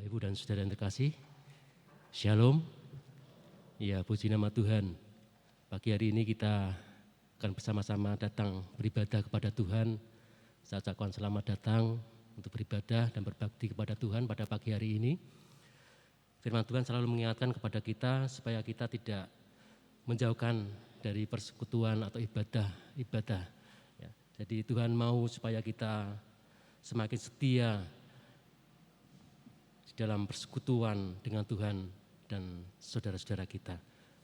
Bapak, Ibu, dan Saudara yang terkasih, Shalom. Ya, puji nama Tuhan. Pagi hari ini kita akan bersama-sama datang beribadah kepada Tuhan. Saya ucapkan selamat datang untuk beribadah dan berbakti kepada Tuhan pada pagi hari ini. Firman Tuhan selalu mengingatkan kepada kita supaya kita tidak menjauhkan dari persekutuan atau ibadah. Ya, jadi Tuhan mau supaya kita semakin setia di dalam persekutuan dengan Tuhan dan saudara-saudara kita.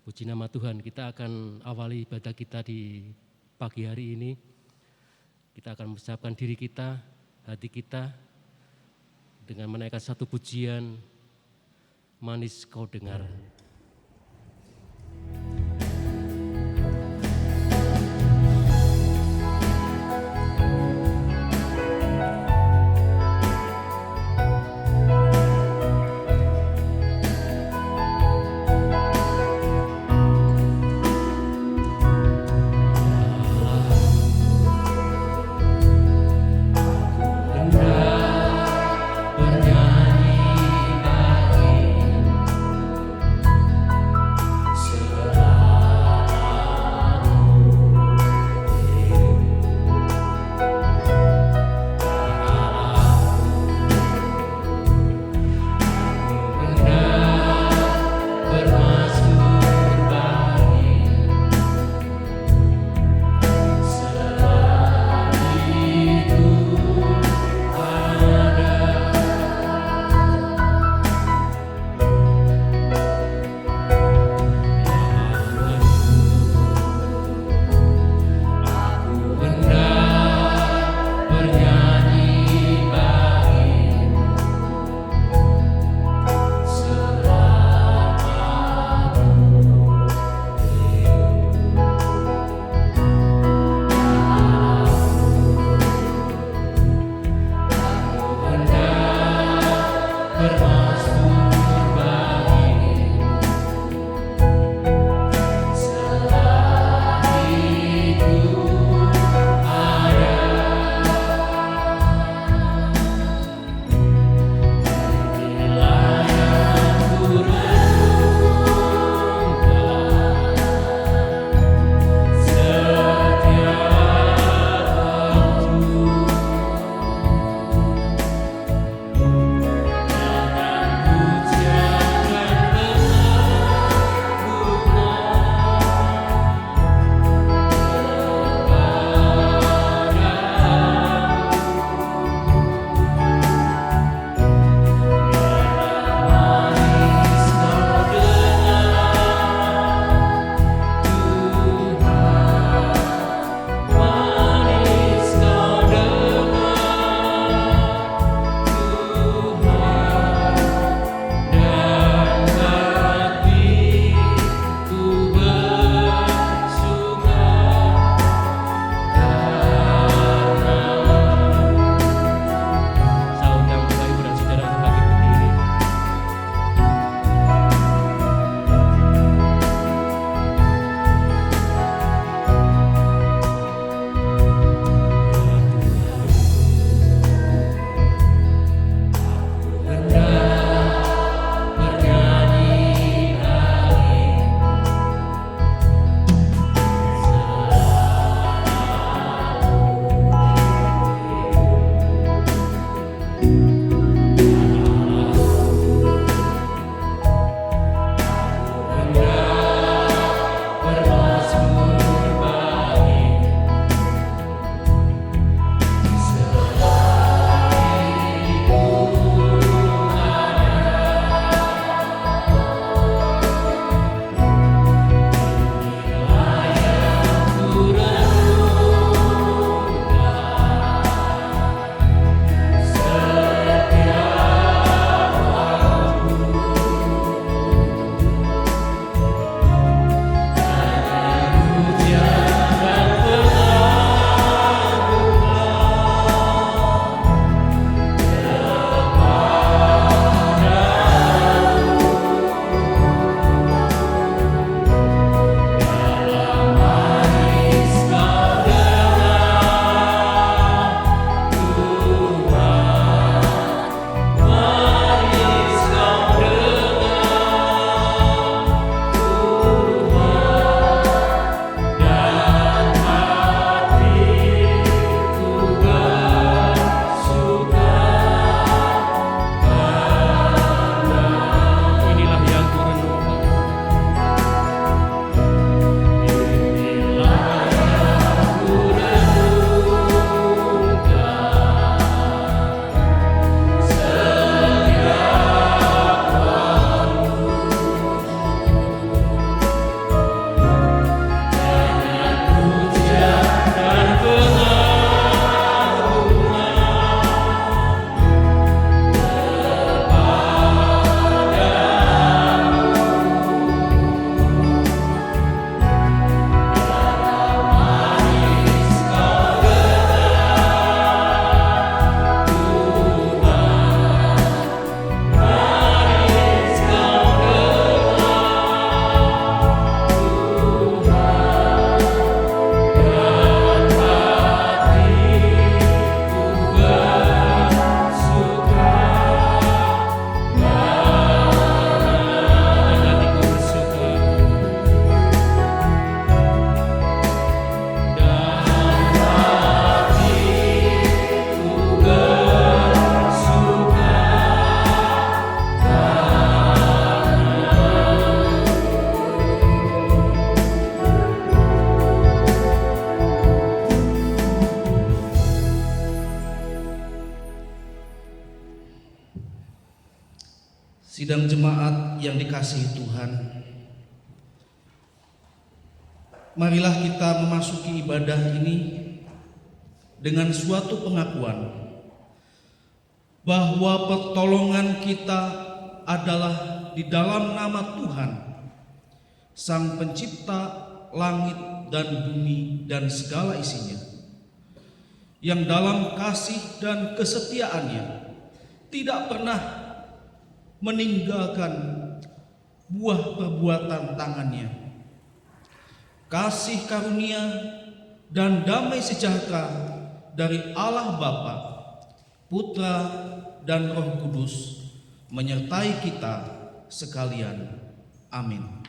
Puji nama Tuhan, kita akan awali ibadah kita di pagi hari ini. Kita akan mempersiapkan diri kita, hati kita, dengan menaikkan satu pujian, manis kau dengar. Sidang jemaat yang dikasihi Tuhan, marilah kita memasuki ibadah ini dengan suatu pengakuan bahwa pertolongan kita adalah di dalam nama Tuhan, Sang Pencipta langit dan bumi dan segala isinya, yang dalam kasih dan kesetiaannya tidak pernah meninggalkan buah perbuatan tangannya. Kasih karunia dan damai sejahtera dari Allah Bapa, Putra dan Roh Kudus menyertai kita sekalian. Amin.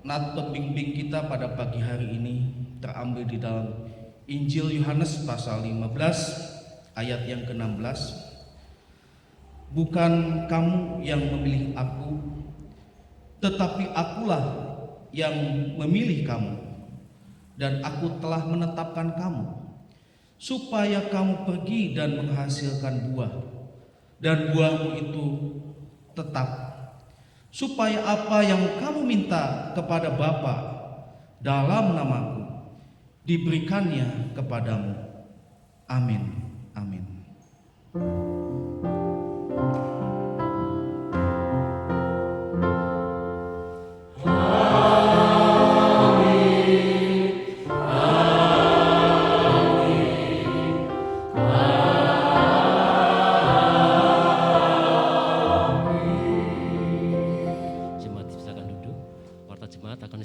Nat pembimbing kita pada pagi hari ini terambil di dalam Injil Yohanes pasal 15 ayat yang ke-16. Bukan kamu yang memilih aku, tetapi akulah yang memilih kamu, dan aku telah menetapkan kamu supaya kamu pergi dan menghasilkan buah, dan buahmu itu tetap, supaya apa yang kamu minta kepada Bapa dalam namaku diberikannya kepadamu. Amin. Amin.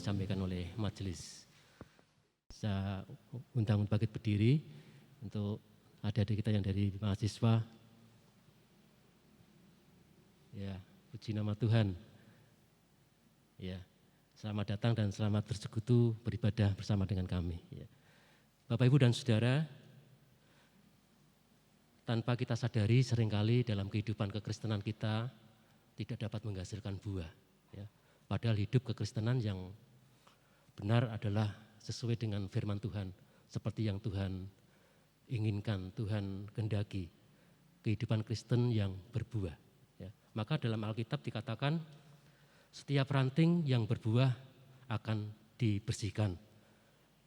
Disampaikan oleh majelis. Saya undang bangkit berdiri untuk adik-adik kita yang dari mahasiswa. Ya, puji nama Tuhan. Ya, selamat datang dan selamat bersekutu beribadah bersama dengan kami. Ya. Bapak, Ibu dan Saudara, tanpa kita sadari seringkali dalam kehidupan kekristenan kita tidak dapat menghasilkan buah. Ya. Padahal hidup kekristenan yang benar adalah sesuai dengan firman Tuhan, seperti yang Tuhan inginkan, Tuhan kehendaki, kehidupan Kristen yang berbuah. Ya. Maka dalam Alkitab dikatakan setiap ranting yang berbuah akan dibersihkan,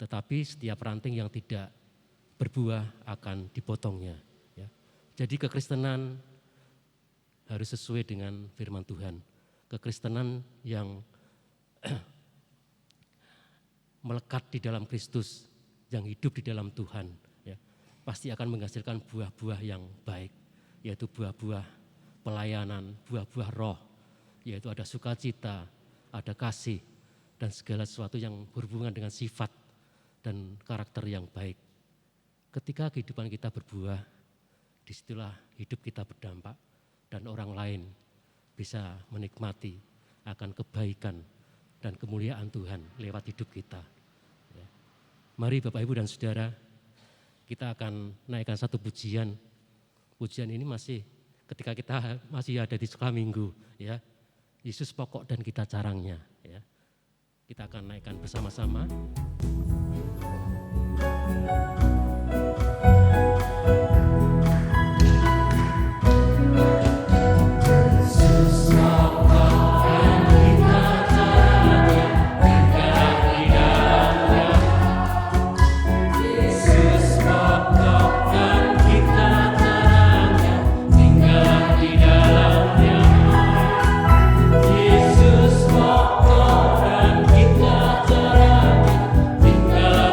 tetapi setiap ranting yang tidak berbuah akan dipotongnya. Ya. Jadi kekristenan harus sesuai dengan firman Tuhan. Kekristenan yang melekat di dalam Kristus, yang hidup di dalam Tuhan, ya, pasti akan menghasilkan buah-buah yang baik, yaitu buah-buah pelayanan, buah-buah roh, yaitu ada sukacita, ada kasih, dan segala sesuatu yang berhubungan dengan sifat dan karakter yang baik. Ketika kehidupan kita berbuah, disitulah hidup kita berdampak, dan orang lain bisa menikmati akan kebaikan dan kemuliaan Tuhan lewat hidup kita. Ya. Mari Bapak, Ibu dan Saudara, kita akan naikkan satu pujian. Pujian ini masih ketika kita masih ada di sekolah minggu, ya. Yesus pokok dan kita carangnya, ya. Kita akan naikkan bersama-sama. Tinggal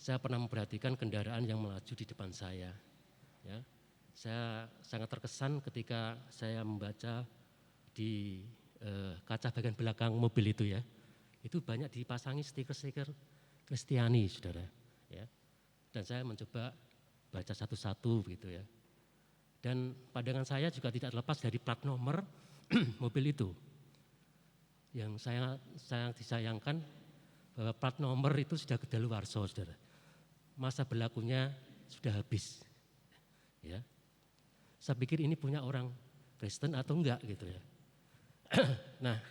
saya pernah memperhatikan kendaraan yang melaju di depan saya. Ya, saya sangat terkesan ketika saya membaca di kaca bagian belakang mobil itu ya. Itu banyak dipasangi stiker-stiker Kristiani, saudara. Ya, dan saya mencoba baca satu-satu gitu ya. Dan pandangan saya juga tidak terlepas dari plat nomor mobil itu. Yang saya sangat disayangkan bahwa plat nomor itu sudah kedaluarsa, saudara. Masa berlakunya sudah habis. Ya, saya pikir ini punya orang Kristen atau enggak gitu ya. Nah,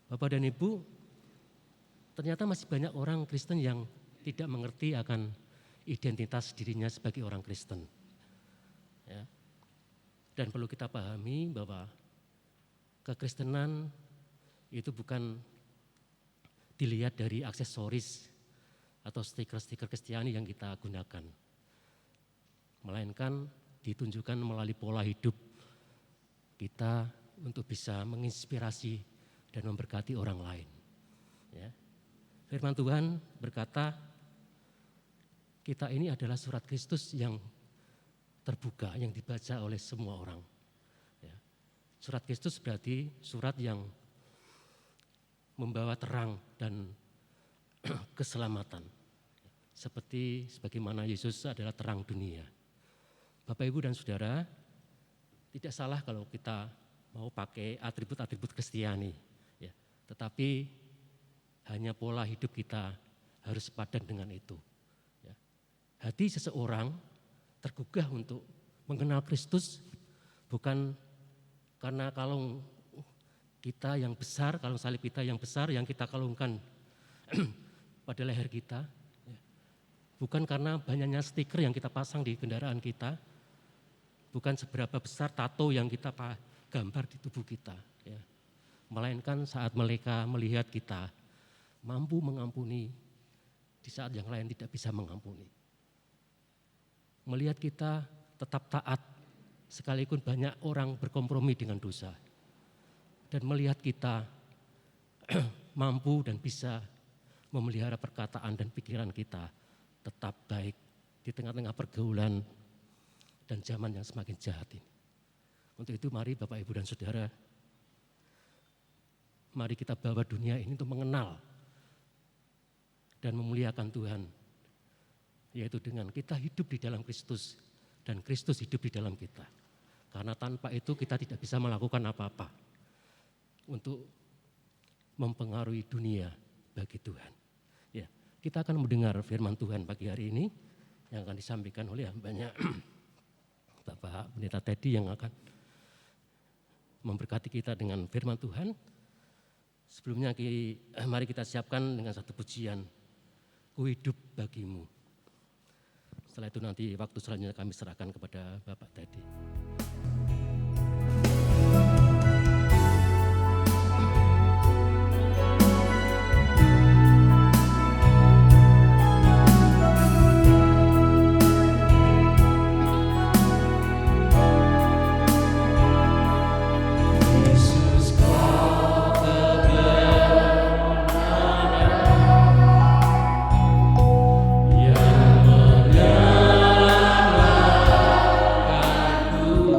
Bapak dan Ibu, ternyata masih banyak orang Kristen yang tidak mengerti akan identitas dirinya sebagai orang Kristen. Ya. Dan perlu kita pahami bahwa kekristenan itu bukan dilihat dari aksesoris atau stiker-stiker Kristiani yang kita gunakan, melainkan ditunjukkan melalui pola hidup kita untuk bisa menginspirasi dan memberkati orang lain. Ya. Firman Tuhan berkata, kita ini adalah surat Kristus yang terbuka, yang dibaca oleh semua orang. Ya. Surat Kristus berarti surat yang membawa terang dan keselamatan. Sebagaimana Yesus adalah terang dunia. Bapak, Ibu, dan Saudara, tidak salah kalau kita mau pakai atribut-atribut Kristiani. Ya. Tetapi hanya pola hidup kita harus sepadan dengan itu. Ya. Hati seseorang tergugah untuk mengenal Kristus bukan karena kalung kita yang besar, kalung salib kita yang besar yang kita kalungkan pada leher kita. Ya. Bukan karena banyaknya stiker yang kita pasang di kendaraan kita, bukan seberapa besar tato yang kita gambar di tubuh kita. Ya. Melainkan saat mereka melihat kita mampu mengampuni di saat yang lain tidak bisa mengampuni. Melihat kita tetap taat sekalipun banyak orang berkompromi dengan dosa. Dan melihat kita mampu dan bisa memelihara perkataan dan pikiran kita tetap baik di tengah-tengah pergaulan dan zaman yang semakin jahat ini. Untuk itu mari Bapak, Ibu, dan Saudara, mari kita bawa dunia ini untuk mengenal dan memuliakan Tuhan, yaitu dengan kita hidup di dalam Kristus dan Kristus hidup di dalam kita. Karena tanpa itu kita tidak bisa melakukan apa-apa untuk mempengaruhi dunia bagi Tuhan. Ya, kita akan mendengar firman Tuhan pagi hari ini yang akan disampaikan oleh hambanya Bapak Pendeta Teddy yang akan memberkati kita dengan firman Tuhan. Sebelumnya mari kita siapkan dengan satu pujian, Ku hidup bagimu. Setelah itu nanti waktu selanjutnya kami serahkan kepada Bapak Teddy. Ku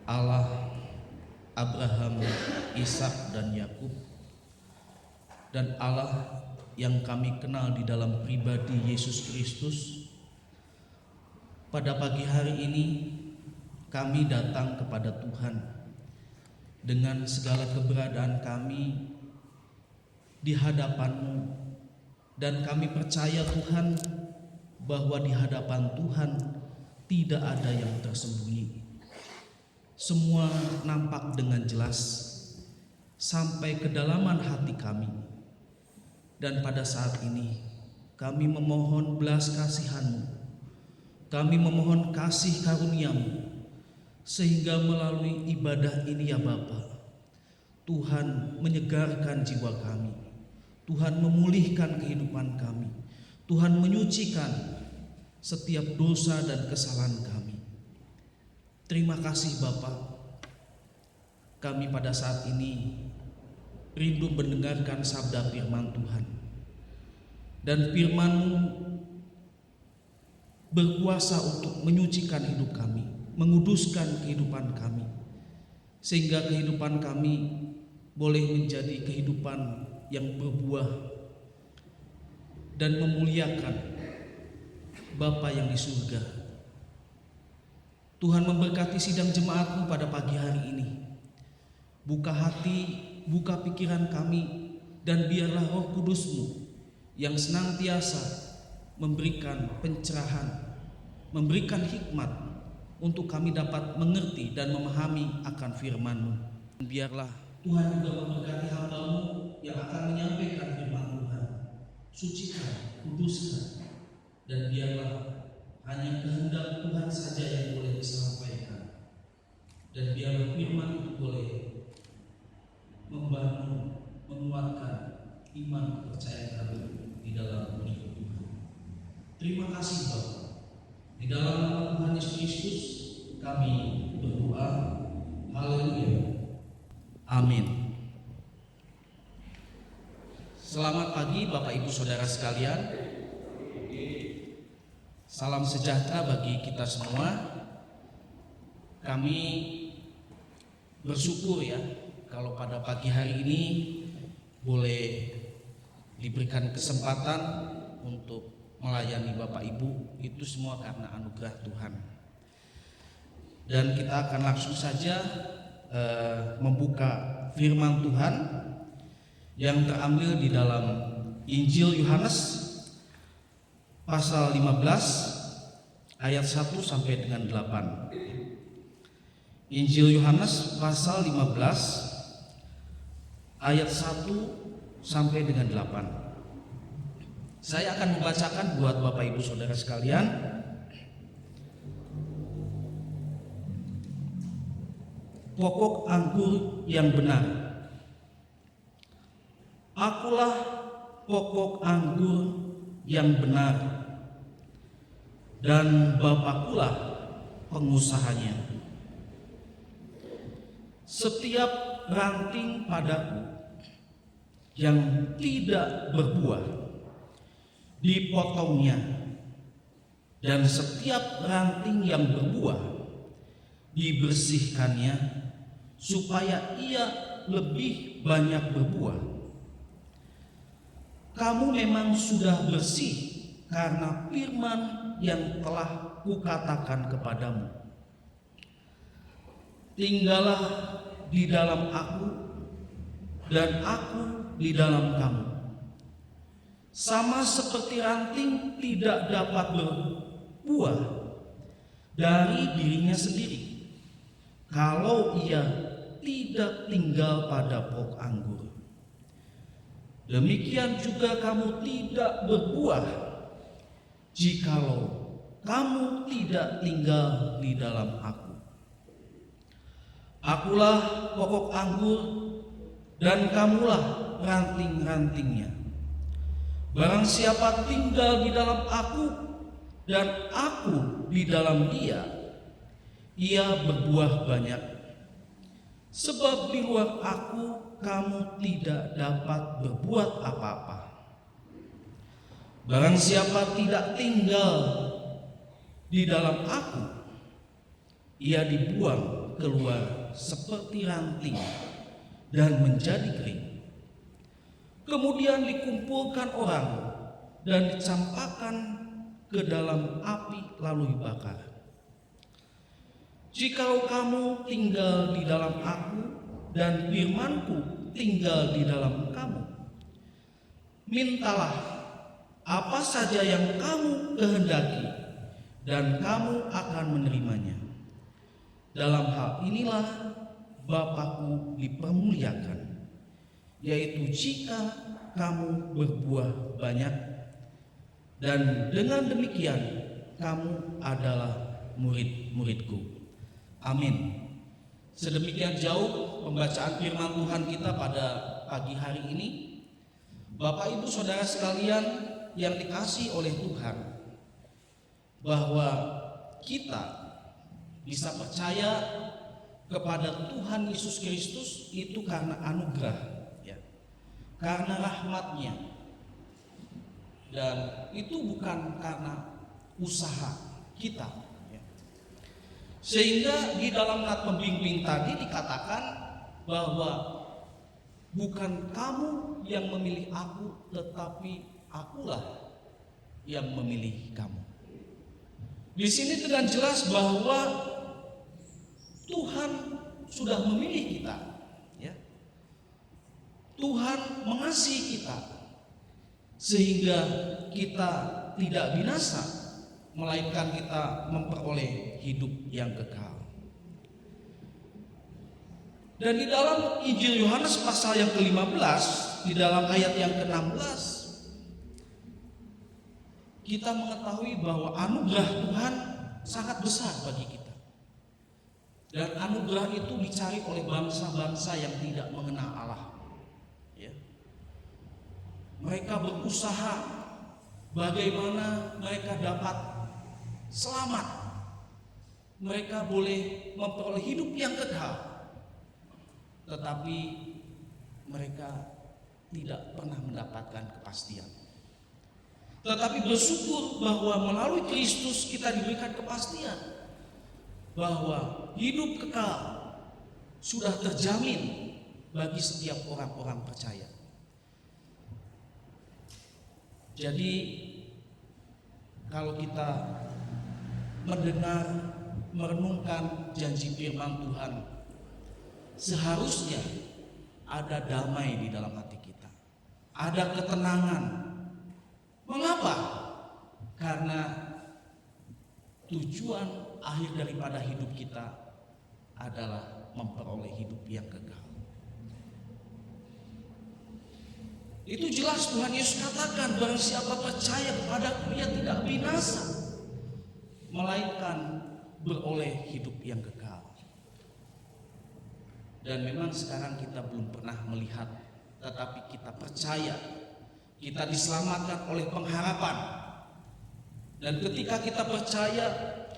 Allah Abraham, Ishak dan Yakub, dan Allah yang kami kenal di dalam pribadi Yesus Kristus, pada pagi hari ini kami datang kepada Tuhan dengan segala keberadaan kami di hadapan-Mu, dan kami percaya Tuhan bahwa di hadapan Tuhan tidak ada yang tersembunyi. Semua nampak dengan jelas sampai kedalaman hati kami. Dan pada saat ini kami memohon belas kasihan-Mu, kami memohon kasih karunia-Mu, sehingga melalui ibadah ini ya Bapa, Tuhan menyegarkan jiwa kami, Tuhan memulihkan kehidupan kami, Tuhan menyucikan setiap dosa dan kesalahan kami. Terima kasih Bapa, kami pada saat ini rindu mendengarkan sabda firman Tuhan, dan firman-Mu berkuasa untuk menyucikan hidup kami, menguduskan kehidupan kami, sehingga kehidupan kami boleh menjadi kehidupan yang berbuah dan memuliakan Bapa yang di surga. Tuhan memberkati sidang jemaat-Mu pada pagi hari ini. Buka hati, buka pikiran kami, dan biarlah Roh Kudus-Mu yang senantiasa memberikan pencerahan, memberikan hikmat untuk kami dapat mengerti dan memahami akan firman-Mu. Biarlah Tuhan juga memberkati hamba-Mu yang akan menyampaikan firman Tuhan. Sucikan, kuduskan, dan biarlah hanya kehendak Tuhan saja yang boleh disampaikan, dan biarlah firman itu boleh membangun, menguatkan iman kepercayaan kami di dalam hidup Tuhan. Terima kasih Bapa. Di dalam nama Tuhan Yesus Kristus kami berdoa. Haleluya. Amin. Selamat pagi Bapak Ibu Saudara sekalian. Salam sejahtera bagi kita semua. Kami bersyukur ya kalau pada pagi hari ini boleh diberikan kesempatan untuk melayani Bapak Ibu. Itu semua karena anugerah Tuhan. Dan kita akan langsung saja membuka firman Tuhan yang terambil di dalam Injil Yohanes pasal 15 ayat 1 sampai dengan 8. Injil Yohanes pasal 15 ayat 1 sampai dengan 8. Saya akan membacakan buat Bapak Ibu Saudara sekalian. Pokok anggur yang benar. Akulah pokok anggur yang benar, dan Bapakkulah pengusahanya. Setiap ranting padaku yang tidak berbuah dipotongnya, dan setiap ranting yang berbuah dibersihkannya, supaya ia lebih banyak berbuah. Kamu memang sudah bersih karena firman yang telah kukatakan kepadamu. Tinggallah di dalam aku, dan aku di dalam kamu. Sama seperti ranting tidak dapat berbuah dari dirinya sendiri kalau ia tidak tinggal pada pokok anggur. Demikian juga kamu tidak berbuah jikalau kamu tidak tinggal di dalam aku. Akulah pokok anggur, dan kamulah ranting-rantingnya. Barang siapa tinggal di dalam aku dan aku di dalam dia, ia berbuah banyak. Sebab di luar aku kamu tidak dapat berbuat apa-apa. Barang siapa tidak tinggal di dalam aku, ia dibuang keluar seperti ranting dan menjadi kering. Kemudian dikumpulkan orang dan dicampakkan ke dalam api lalu dibakar. Jikalau kamu tinggal di dalam aku dan firman-Ku tinggal di dalam kamu, mintalah apa saja yang kamu kehendaki dan kamu akan menerimanya. Dalam hal inilah Bapa-Ku dipermuliakan, yaitu jika kamu berbuah banyak, dan dengan demikian kamu adalah murid-murid-Ku. Amin. Sedemikian jauh pembacaan firman Tuhan kita pada pagi hari ini. Bapak Ibu Saudara sekalian yang dikasihi oleh Tuhan, bahwa kita bisa percaya kepada Tuhan Yesus Kristus itu karena anugerah, ya, karena rahmat-Nya, dan itu bukan karena usaha kita, ya. Sehingga di dalam nat pembimbing tadi dikatakan bahwa bukan kamu yang memilih aku, tetapi akulah yang memilih kamu. Di sini dengan jelas bahwa Tuhan sudah memilih kita, ya. Tuhan mengasihi kita sehingga kita tidak binasa, melainkan kita memperoleh hidup yang kekal. Dan di dalam Injil Yohanes pasal yang ke-15, di dalam ayat yang ke-16, kita mengetahui bahwa anugerah Tuhan sangat besar bagi kita. Dan anugerah itu dicari oleh bangsa-bangsa yang tidak mengenal Allah, ya. Mereka berusaha bagaimana mereka dapat selamat, mereka boleh memperoleh hidup yang kekal, tetapi mereka tidak pernah mendapatkan kepastian. Tetapi bersyukur bahwa melalui Kristus kita diberikan kepastian bahwa hidup kekal sudah terjamin bagi setiap orang-orang percaya. Jadi kalau kita mendengar, merenungkan janji firman Tuhan, seharusnya ada damai di dalam hati kita, ada ketenangan. Mengapa? Karena tujuan akhir daripada hidup kita adalah memperoleh hidup yang kekal. Itu jelas Tuhan Yesus katakan, barang siapa percaya kepadaku ia tidak binasa, melainkan beroleh hidup yang kekal. Dan memang sekarang kita belum pernah melihat, tetapi kita percaya, kita diselamatkan oleh pengharapan. Dan ketika kita percaya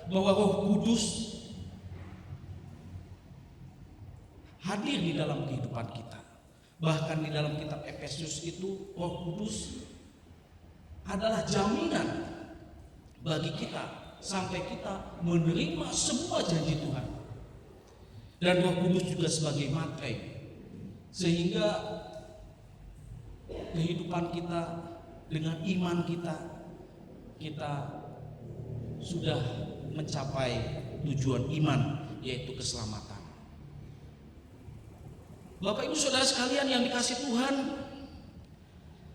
bahwa Roh Kudus hadir di dalam kehidupan kita, bahkan di dalam kitab Efesus itu Roh Kudus adalah jaminan bagi kita sampai kita menerima semua janji Tuhan. Dan Roh Kudus juga sebagai materai, sehingga kehidupan kita dengan iman kita sudah mencapai tujuan iman, yaitu keselamatan. Bapak Ibu Saudara sekalian yang dikasihi Tuhan,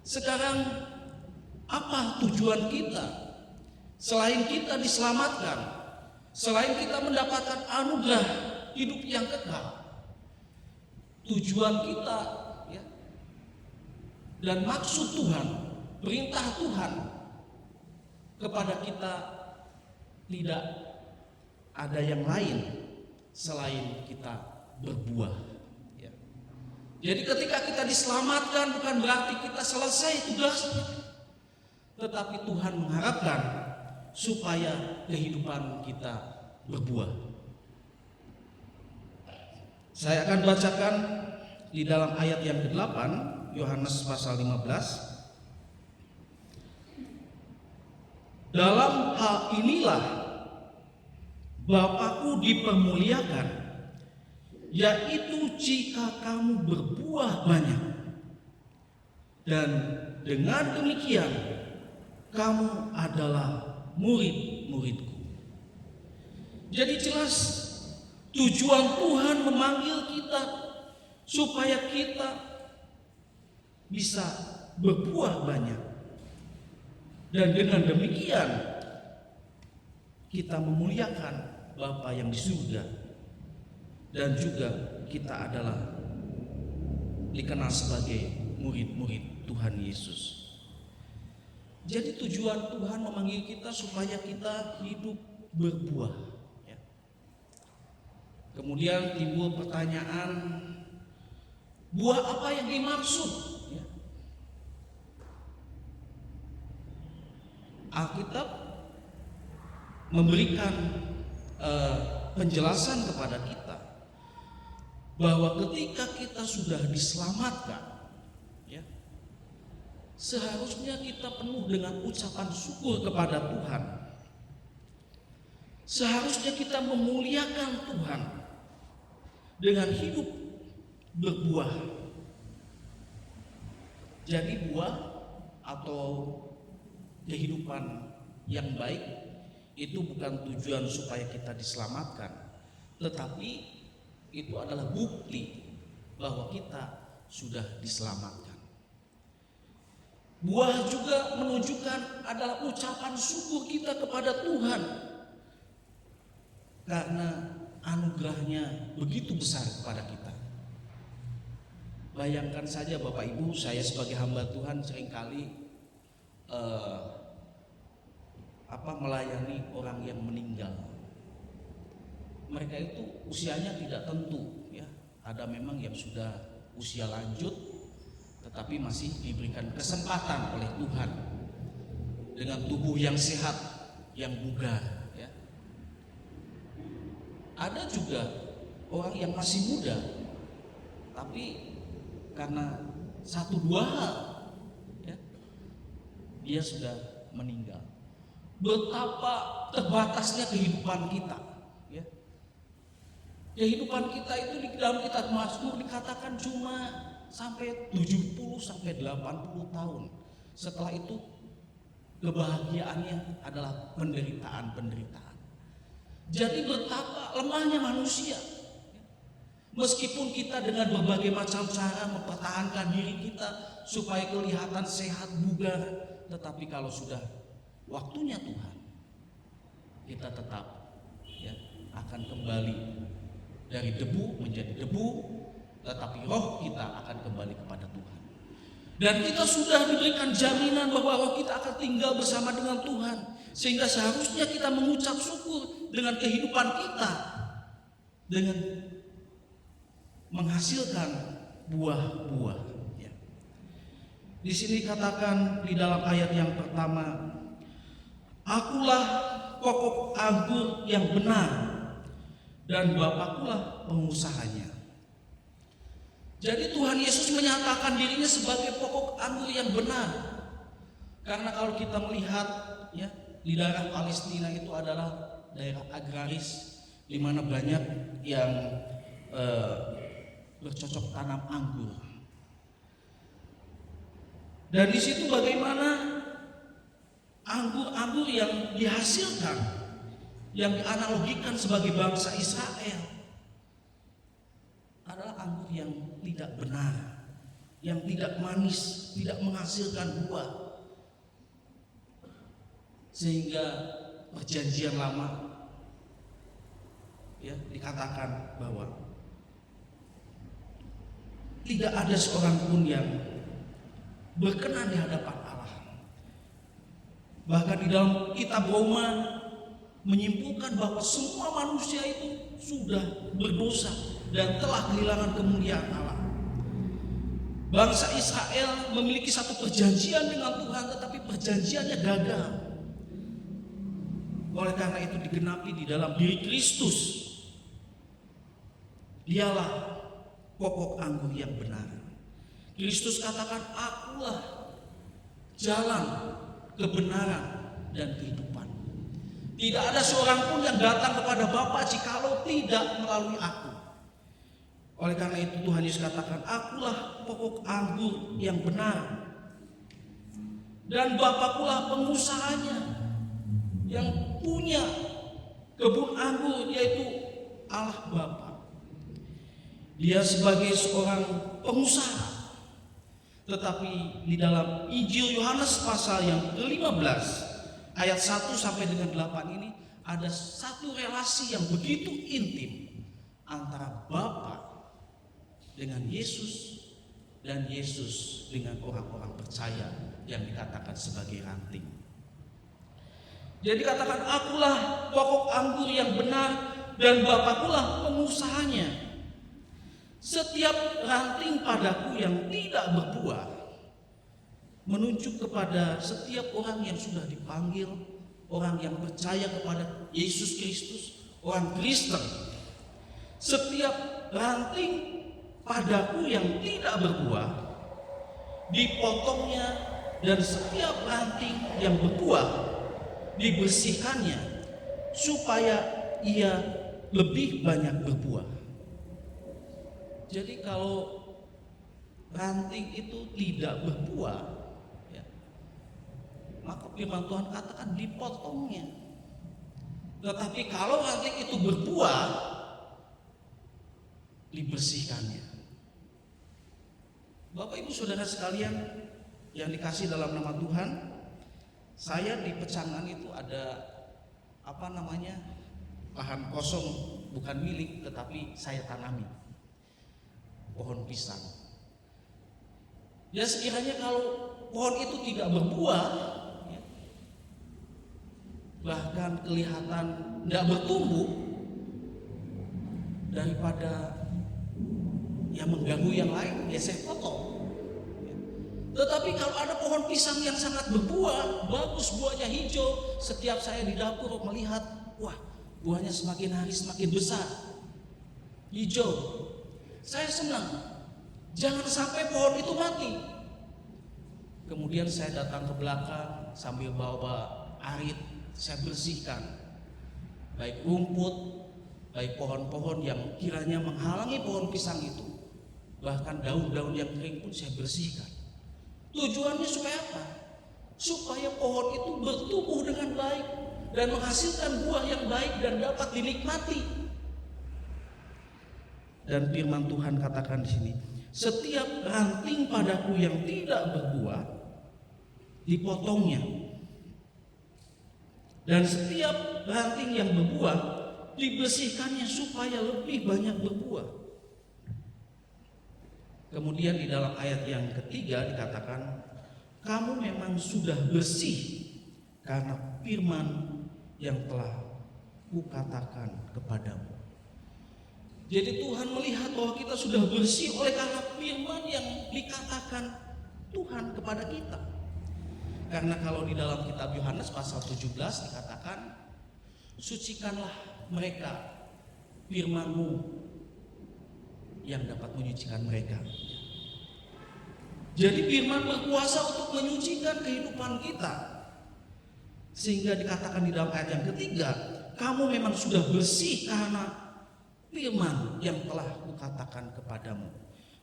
sekarang apa tujuan kita? Selain kita diselamatkan, selain kita mendapatkan anugerah hidup yang kekal, tujuan kita, ya, dan maksud Tuhan, perintah Tuhan kepada kita tidak ada yang lain selain kita berbuah, ya. Jadi ketika kita diselamatkan bukan berarti kita selesai tugasnya, tetapi Tuhan mengharapkan supaya kehidupan kita berbuah. Saya akan bacakan di dalam ayat yang ke-8, Yohanes pasal 15. Dalam hal inilah Bapa-Ku dipermuliakan, yaitu jika kamu berbuah banyak, dan dengan demikian kamu adalah murid-muridku. Jadi jelas tujuan Tuhan memanggil kita supaya kita bisa berbuah banyak, dan dengan demikian kita memuliakan Bapa yang di surga, dan juga kita adalah dikenal sebagai murid-murid Tuhan Yesus. Jadi tujuan Tuhan memanggil kita supaya kita hidup berbuah, ya. Kemudian timbul pertanyaan, buah apa yang dimaksud, ya? Alkitab memberikan penjelasan kepada kita bahwa ketika kita sudah diselamatkan, ya, seharusnya kita penuh dengan ucapan syukur kepada Tuhan. Seharusnya kita memuliakan Tuhan dengan hidup berbuah. Jadi buah atau kehidupan yang baik itu bukan tujuan supaya kita diselamatkan, tetapi itu adalah bukti bahwa kita sudah diselamatkan. Buah juga menunjukkan adalah ucapan syukur kita kepada Tuhan karena anugerahnya begitu besar kepada kita. Bayangkan saja Bapak Ibu, saya sebagai hamba Tuhan seringkali melayani orang yang meninggal. Mereka itu usianya tidak tentu, ya. Ada memang yang sudah usia lanjut, tetapi masih diberikan kesempatan oleh Tuhan dengan tubuh yang sehat, yang bugar, ya. Ada juga orang yang masih muda, tapi karena satu dua hal, ya, dia sudah meninggal. Betapa terbatasnya kehidupan kita, ya. Kehidupan kita itu di dalam kitab Mazmur dikatakan cuma sampai 70 sampai 80 tahun. Setelah itu kebahagiaannya adalah penderitaan-penderitaan. Jadi betapa lemahnya manusia. Meskipun kita dengan berbagai macam cara mempertahankan diri kita supaya kelihatan sehat, bugar, tetapi kalau sudah waktunya Tuhan, kita tetap, ya, akan kembali dari debu menjadi debu, tetapi roh kita akan kembali kepada Tuhan. Dan kita sudah diberikan jaminan bahwa roh kita akan tinggal bersama dengan Tuhan, sehingga seharusnya kita mengucap syukur dengan kehidupan kita, dengan menghasilkan buah-buah, ya. Di sini katakan di dalam ayat yang pertama, akulah pokok anggur yang benar dan Bapakkulah pengusahanya. Jadi Tuhan Yesus menyatakan dirinya sebagai pokok anggur yang benar. Karena kalau kita melihat, ya, di daerah Palestina itu adalah daerah agraris, di mana banyak yang bercocok tanam anggur. Dan di situ bagaimana anggur-anggur yang dihasilkan, yang dianalogikan sebagai bangsa Israel, adalah anggur yang tidak benar, yang tidak manis, tidak menghasilkan buah. Sehingga perjanjian lama, ya, dikatakan bahwa tidak ada seorang pun yang berkenan di hadapan Allah. Bahkan di dalam kitab Roma menyimpulkan bahwa semua manusia itu sudah berdosa dan telah kehilangan kemuliaan Allah. Bangsa Israel memiliki satu perjanjian dengan Tuhan, tetapi perjanjiannya gagal. Oleh karena itu digenapi di dalam diri Kristus. Dialah pokok anggur yang benar. Kristus katakan, akulah jalan, kebenaran, dan kehidupan. Tidak ada seorang pun yang datang kepada Bapa jikalau tidak melalui aku. Oleh karena itu Tuhan Yesus katakan, akulah pokok anggur yang benar, dan Bapakkulah pengusahanya, yang punya kebun anggur yaitu Allah Bapa. Dia sebagai seorang pengusaha. Tetapi di dalam Injil Yohanes pasal yang ke-15 ayat 1 sampai dengan 8 ini ada satu relasi yang begitu intim antara Bapa dengan Yesus dan Yesus dengan orang-orang percaya yang dikatakan sebagai ranting. Jadi katakan, akulah pokok anggur yang benar dan Bapakkulah pengusahanya. Setiap ranting padaku yang tidak berbuah menunjuk kepada setiap orang yang sudah dipanggil, orang yang percaya kepada Yesus Kristus, orang Kristen. Setiap ranting padaku yang tidak berbuah dipotongnya, dan setiap ranting yang berbuah dibersihkannya supaya ia lebih banyak berbuah. Jadi kalau ranting itu tidak berbuah, ya, maka firman Tuhan katakan dipotongnya. Tetapi kalau ranting itu berbuah, dibersihkannya. Bapak Ibu Saudara sekalian yang dikasih dalam nama Tuhan, saya di Pecangan itu ada lahan kosong, bukan milik, tetapi saya tanami pohon pisang. Ya sekiranya kalau pohon itu tidak berbuah, ya, bahkan kelihatan tidak bertumbuh, daripada yang mengganggu yang lain, ya saya potong. Tetapi kalau ada pohon pisang yang sangat berbuah, bagus, buahnya hijau, setiap saya di dapur melihat, wah, buahnya semakin hari semakin besar, hijau, saya senang. Jangan sampai pohon itu mati. Kemudian saya datang ke belakang sambil bawa arit, saya bersihkan baik rumput, baik pohon-pohon yang kiranya menghalangi pohon pisang itu, bahkan daun-daun yang kering pun saya bersihkan. Tujuannya supaya apa? Supaya pohon itu bertumbuh dengan baik dan menghasilkan buah yang baik dan dapat dinikmati. Dan firman Tuhan katakan di sini, setiap ranting padaku yang tidak berbuah dipotongnya, dan setiap ranting yang berbuah dibersihkannya supaya lebih banyak berbuah. Kemudian di dalam ayat yang ketiga dikatakan, kamu memang sudah bersih karena firman yang telah kukatakan kepadamu. Jadi Tuhan melihat bahwa kita sudah bersih oleh karena firman yang dikatakan Tuhan kepada kita. Karena kalau di dalam kitab Yohanes pasal 17 dikatakan, sucikanlah mereka, firman-Mu yang dapat menyucikan mereka. Jadi firman berkuasa untuk menyucikan kehidupan kita. Sehingga dikatakan di dalam ayat yang ketiga, kamu memang sudah bersih karena firman yang telah kukatakan kepadamu.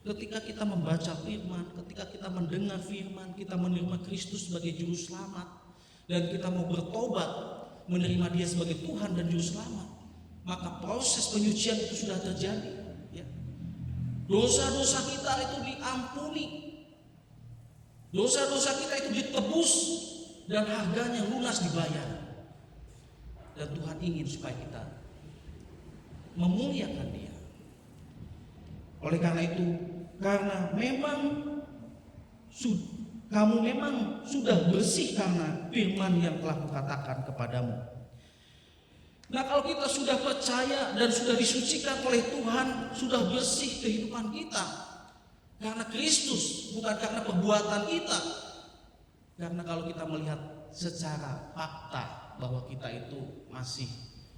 Ketika kita membaca firman, ketika kita mendengar firman, kita menerima Kristus sebagai juru selamat, dan kita mau bertobat, menerima Dia sebagai Tuhan dan juru selamat, maka proses penyucian itu sudah terjadi. Dosa-dosa kita itu diampuni, dosa-dosa kita itu ditebus, dan harganya lunas dibayar. Dan Tuhan ingin supaya kita memuliakan Dia. Oleh karena itu, karena memang kamu memang sudah bersih karena firman yang telah kukatakan kepadamu. Nah, kalau kita sudah percaya dan sudah disucikan oleh Tuhan, sudah bersih kehidupan kita karena Kristus, bukan karena perbuatan kita. Karena kalau kita melihat secara fakta bahwa kita itu masih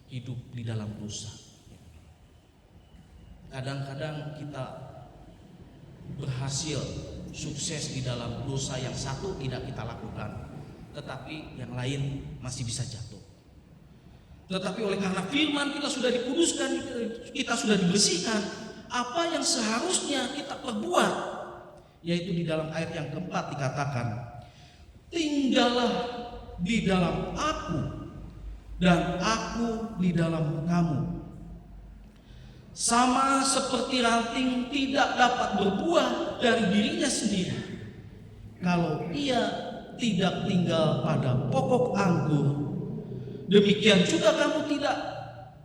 hidup di dalam dosa. Kadang-kadang kita berhasil sukses di dalam dosa yang satu tidak kita lakukan, tetapi yang lain masih bisa jatuh. Tetapi oleh karena firman kita sudah dikuduskan, kita sudah dibersihkan, apa yang seharusnya kita perbuat, yaitu di dalam ayat yang keempat dikatakan, tinggallah di dalam aku dan aku di dalam kamu. Sama seperti ranting tidak dapat berbuah dari dirinya sendiri kalau ia tidak tinggal pada pokok anggur, demikian juga kamu tidak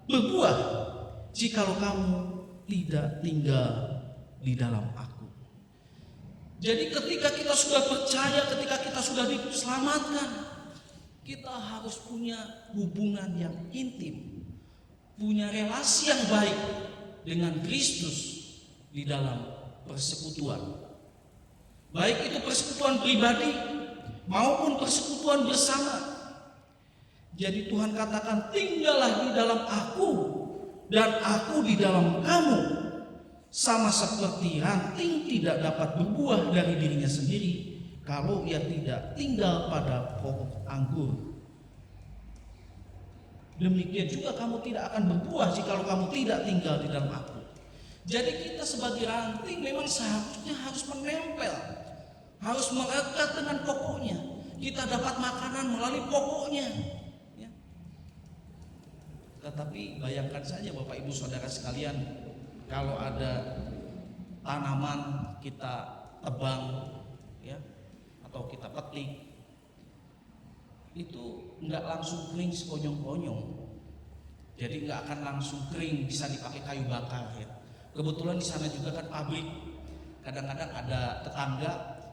berbuah jikalau kamu tidak tinggal di dalam aku. Jadi ketika kita sudah percaya, ketika kita sudah diselamatkan, kita harus punya hubungan yang intim, punya relasi yang baik dengan Kristus di dalam persekutuan. Baik itu persekutuan pribadi maupun persekutuan bersama. Jadi Tuhan katakan, tinggallah di dalam aku dan aku di dalam kamu. Sama seperti ranting tidak dapat berbuah dari dirinya sendiri kalau ia tidak tinggal pada pokok anggur. Demikian juga kamu tidak akan berbuah jikalau kamu tidak tinggal di dalam aku. Jadi kita sebagai ranting memang seharusnya harus menempel, harus melekat dengan pokoknya. Kita dapat makanan melalui pokoknya. Tetapi bayangkan saja Bapak Ibu Saudara sekalian, kalau ada tanaman kita tebang ya, atau kita petik, itu nggak langsung kering sekonyong-konyong. Jadi nggak akan langsung kering bisa dipakai kayu bakar ya. Kebetulan di sana juga kan pabrik. Kadang-kadang ada tetangga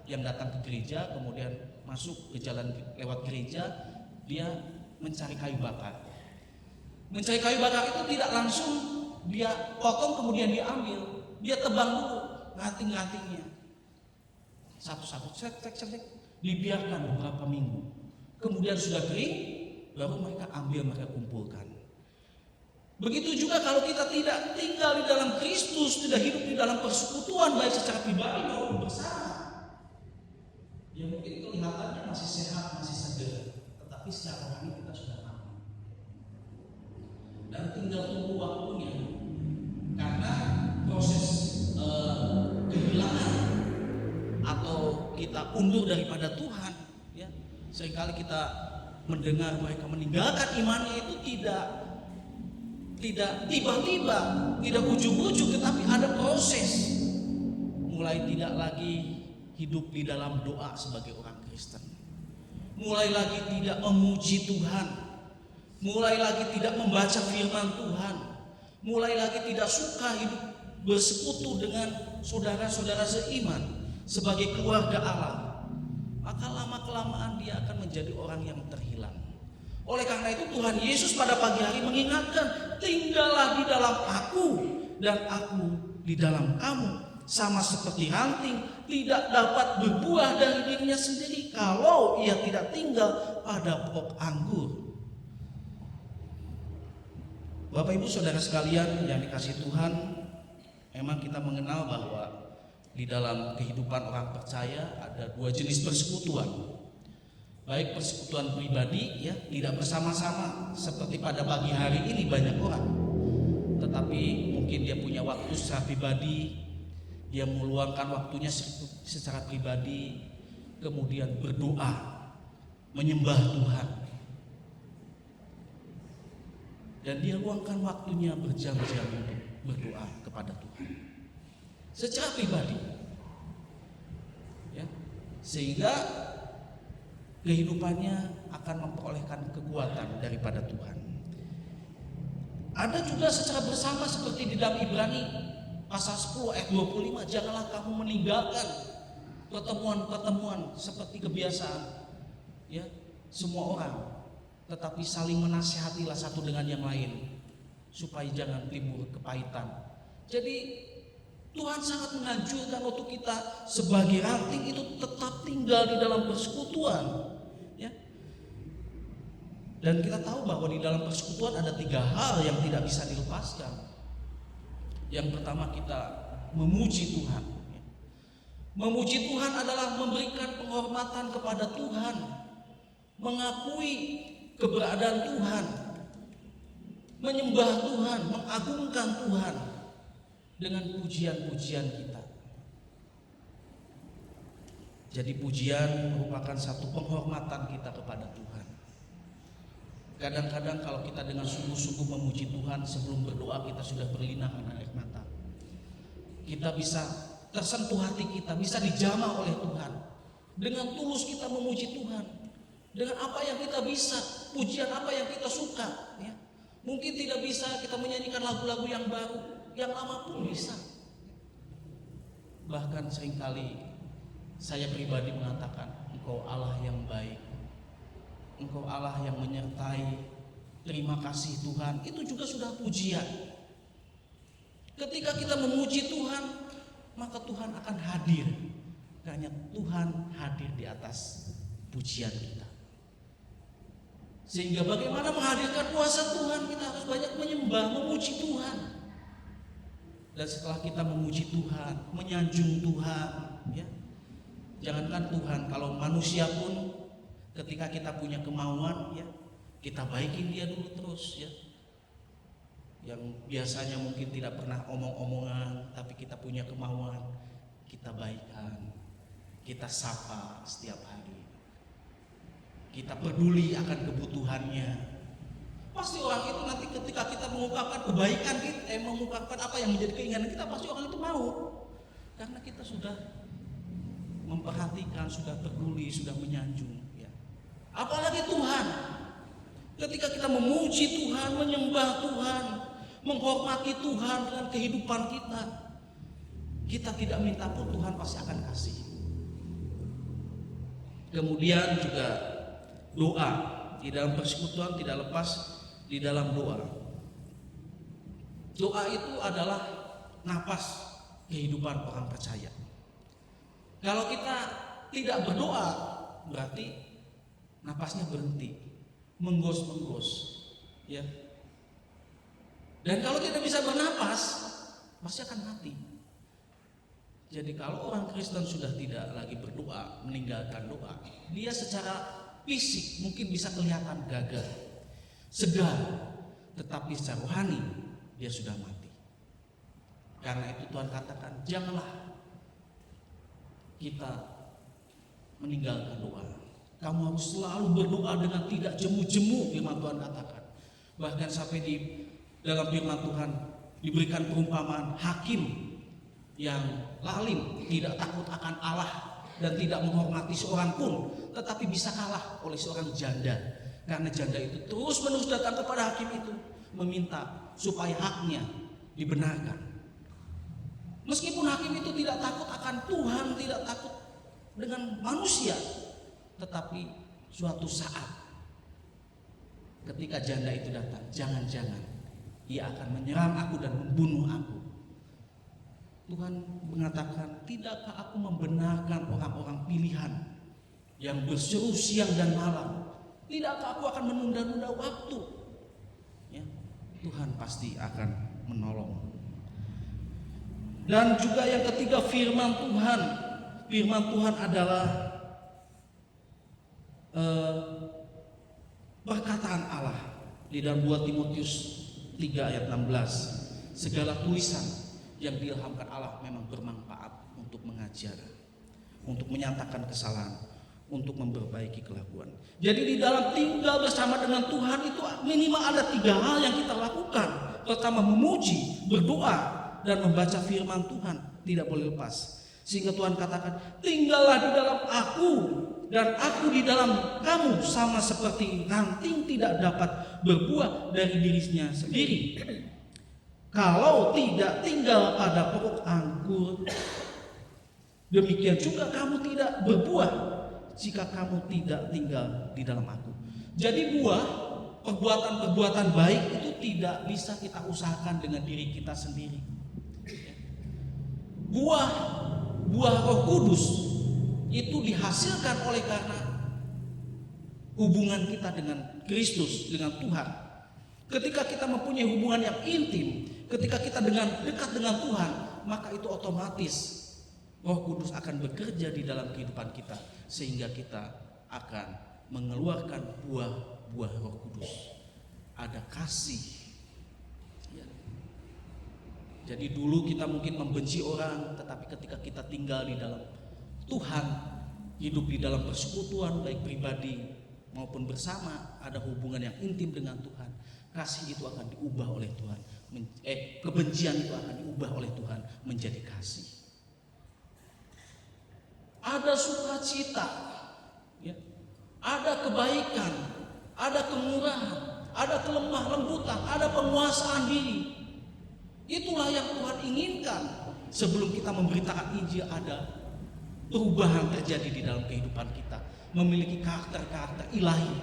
yang datang ke gereja, kemudian masuk ke jalan lewat gereja, dia mencari kayu bakar. Mencari kayu bakar itu tidak langsung dia potong kemudian dia ambil, dia tebang dulu ranting-rantingnya satu-satu, dibiarkan beberapa minggu, kemudian sudah kering, baru mereka ambil, mereka kumpulkan. Begitu juga kalau kita tidak tinggal di dalam Kristus, tidak hidup di dalam persekutuan baik secara pribadi maupun bersama, ya mungkin kelihatannya masih sehat, masih segar, tetapi secara rohani kita sudah mati dan tinggal tunggu waktunya, karena proses kehilangan atau kita undur daripada Tuhan ya. Seringkali kita mendengar mereka meninggalkan imannya itu tidak tiba-tiba, tidak ujuk-ujuk, tetapi ada proses. Mulai tidak lagi hidup di dalam doa sebagai orang Kristen, mulai lagi tidak memuji Tuhan, mulai lagi tidak membaca firman Tuhan, mulai lagi tidak suka hidup bersekutu dengan saudara-saudara seiman sebagai keluarga Allah. Maka lama-kelamaan dia akan menjadi orang yang terhilang. Oleh karena itu Tuhan Yesus pada pagi hari mengingatkan, tinggallah di dalam aku dan aku di dalam kamu. Sama seperti ranting tidak dapat berbuah dari dirinya sendiri kalau ia tidak tinggal pada pokok anggur. Bapak Ibu Saudara sekalian yang dikasihi Tuhan, memang kita mengenal bahwa di dalam kehidupan orang percaya ada dua jenis persekutuan. Baik persekutuan pribadi ya, tidak bersama-sama seperti pada pagi hari ini banyak orang. Tetapi mungkin dia punya waktu secara pribadi, dia meluangkan waktunya secara pribadi, kemudian berdoa, menyembah Tuhan. Dan dia luangkan waktunya berjam-jam untuk berdoa kepada Tuhan secara pribadi ya, sehingga kehidupannya akan memperolehkan kekuatan daripada Tuhan. Ada juga secara bersama seperti di dalam Ibrani pasal 10 ayat 25, janganlah kamu meninggalkan pertemuan-pertemuan seperti kebiasaan ya semua orang, tetapi saling menasihatilah satu dengan yang lain supaya jangan timbul kepahitan. Jadi Tuhan sangat menganjurkan untuk kita sebagai ranting itu tetap tinggal di dalam persekutuan ya. Dan kita tahu bahwa di dalam persekutuan ada 3 hal yang tidak bisa dilepaskan. Yang pertama, kita memuji Tuhan. Memuji Tuhan adalah memberikan penghormatan kepada Tuhan, mengakui keberadaan Tuhan, menyembah Tuhan, mengagungkan Tuhan. dengan pujian-pujian kita. Jadi pujian merupakan satu penghormatan kita kepada Tuhan. Kadang-kadang kalau kita dengan sungguh-sungguh memuji Tuhan, sebelum berdoa kita sudah berlinangan air mata. Kita bisa tersentuh hati kita, bisa dijamah oleh Tuhan. Dengan tulus kita memuji Tuhan. Dengan apa yang kita bisa, pujian apa yang kita suka. Ya. Mungkin tidak bisa kita menyanyikan lagu-lagu yang baru, yang lama pun bisa. Bahkan seringkali saya pribadi mengatakan, Engkau Allah yang baik, Engkau Allah yang menyertai, terima kasih Tuhan. Itu juga sudah pujian. Ketika kita memuji Tuhan, maka Tuhan akan hadir. Karena Tuhan hadir di atas pujian kita. Sehingga bagaimana menghadirkan kuasa Tuhan, kita harus banyak menyembah, memuji Tuhan. Dan setelah kita memuji Tuhan, menyanjung Tuhan, ya, jangankan Tuhan, kalau manusia pun ketika kita punya kemauan, ya, kita baikin dia dulu terus, ya. Yang biasanya mungkin tidak pernah omong-omongan, tapi kita punya kemauan, kita baikan, kita sapa setiap hari, kita peduli akan kebutuhannya. Pasti orang itu nanti ketika kita mengungkapkan kebaikan kita, mengungkapkan apa yang menjadi keinginan kita, pasti orang itu mau, karena kita sudah memperhatikan, sudah peduli, sudah menyanjung, ya. Apalagi Tuhan, ketika kita memuji Tuhan, menyembah Tuhan, menghormati Tuhan dengan kehidupan kita, kita tidak minta pun Tuhan pasti akan kasih. Kemudian juga doa. Di dalam persekutuan tidak lepas di dalam doa. Doa itu adalah napas kehidupan orang percaya. Kalau kita tidak berdoa, berarti napasnya berhenti, menggos-menggos, ya. Dan kalau tidak bisa bernapas, pasti akan mati. Jadi kalau orang Kristen sudah tidak lagi berdoa, meninggalkan doa, dia secara fisik mungkin bisa kelihatan gagah, segar, tetapi secara rohani dia sudah mati. Karena itu Tuhan katakan, janganlah kita meninggalkan doa. Kamu harus selalu berdoa dengan tidak jemu-jemu, firman Tuhan katakan. Bahkan sampai di dalam firman Tuhan diberikan perumpamaan hakim yang lalim, tidak takut akan Allah dan tidak menghormati seorang pun, tetapi bisa kalah oleh seorang janda. Karena janda itu terus menerus datang kepada hakim itu, meminta supaya haknya dibenarkan. Meskipun hakim itu tidak takut akan Tuhan, tidak takut dengan manusia, tetapi suatu saat ketika janda itu datang, jangan-jangan ia akan menyerang aku dan membunuh aku. Tuhan mengatakan, tidakkah aku membenarkan orang-orang pilihan yang berseru siang dan malam? Tidakkah aku akan menunda-nunda waktu? Ya, Tuhan pasti akan menolong. Dan juga yang ketiga, firman Tuhan. Firman Tuhan adalah perkataan Allah. Di dalam 2 Timotius 3 ayat 16, segala tulisan yang diilhamkan Allah memang bermanfaat untuk mengajar, untuk menyatakan kesalahan, untuk memperbaiki kelakuan. Jadi di dalam tinggal bersama dengan Tuhan itu minimal ada 3 hal yang kita lakukan. Pertama, memuji, berdoa, dan membaca firman Tuhan, tidak boleh lepas. Sehingga Tuhan katakan, tinggallah di dalam aku dan aku di dalam kamu, sama seperti ranting tidak dapat berbuah dari dirinya sendiri kalau tidak tinggal pada pokok anggur, demikian juga kamu tidak berbuah jika kamu tidak tinggal di dalam aku. Jadi buah, perbuatan-perbuatan baik itu tidak bisa kita usahakan dengan diri kita sendiri. Buah Roh Kudus itu dihasilkan oleh karena hubungan kita dengan Kristus, dengan Tuhan. Ketika kita mempunyai hubungan yang intim, ketika kita dekat dengan Tuhan, maka itu otomatis Roh Kudus akan bekerja di dalam kehidupan kita, sehingga kita akan mengeluarkan buah-buah Roh Kudus. Ada kasih, ya. Jadi dulu kita mungkin membenci orang, tetapi ketika kita tinggal di dalam Tuhan, hidup di dalam persekutuan baik pribadi maupun bersama, ada hubungan yang intim dengan Tuhan, kasih itu akan diubah oleh Tuhan. Kebencian itu akan diubah oleh Tuhan menjadi kasih. Ada sukacita, ya. Ada kebaikan, ada kemurahan, ada kelemah lembutan, ada penguasaan diri. Itulah yang Tuhan inginkan. Sebelum kita memberitakan Injil, ada perubahan terjadi di dalam kehidupan kita, memiliki karakter-karakter ilahi.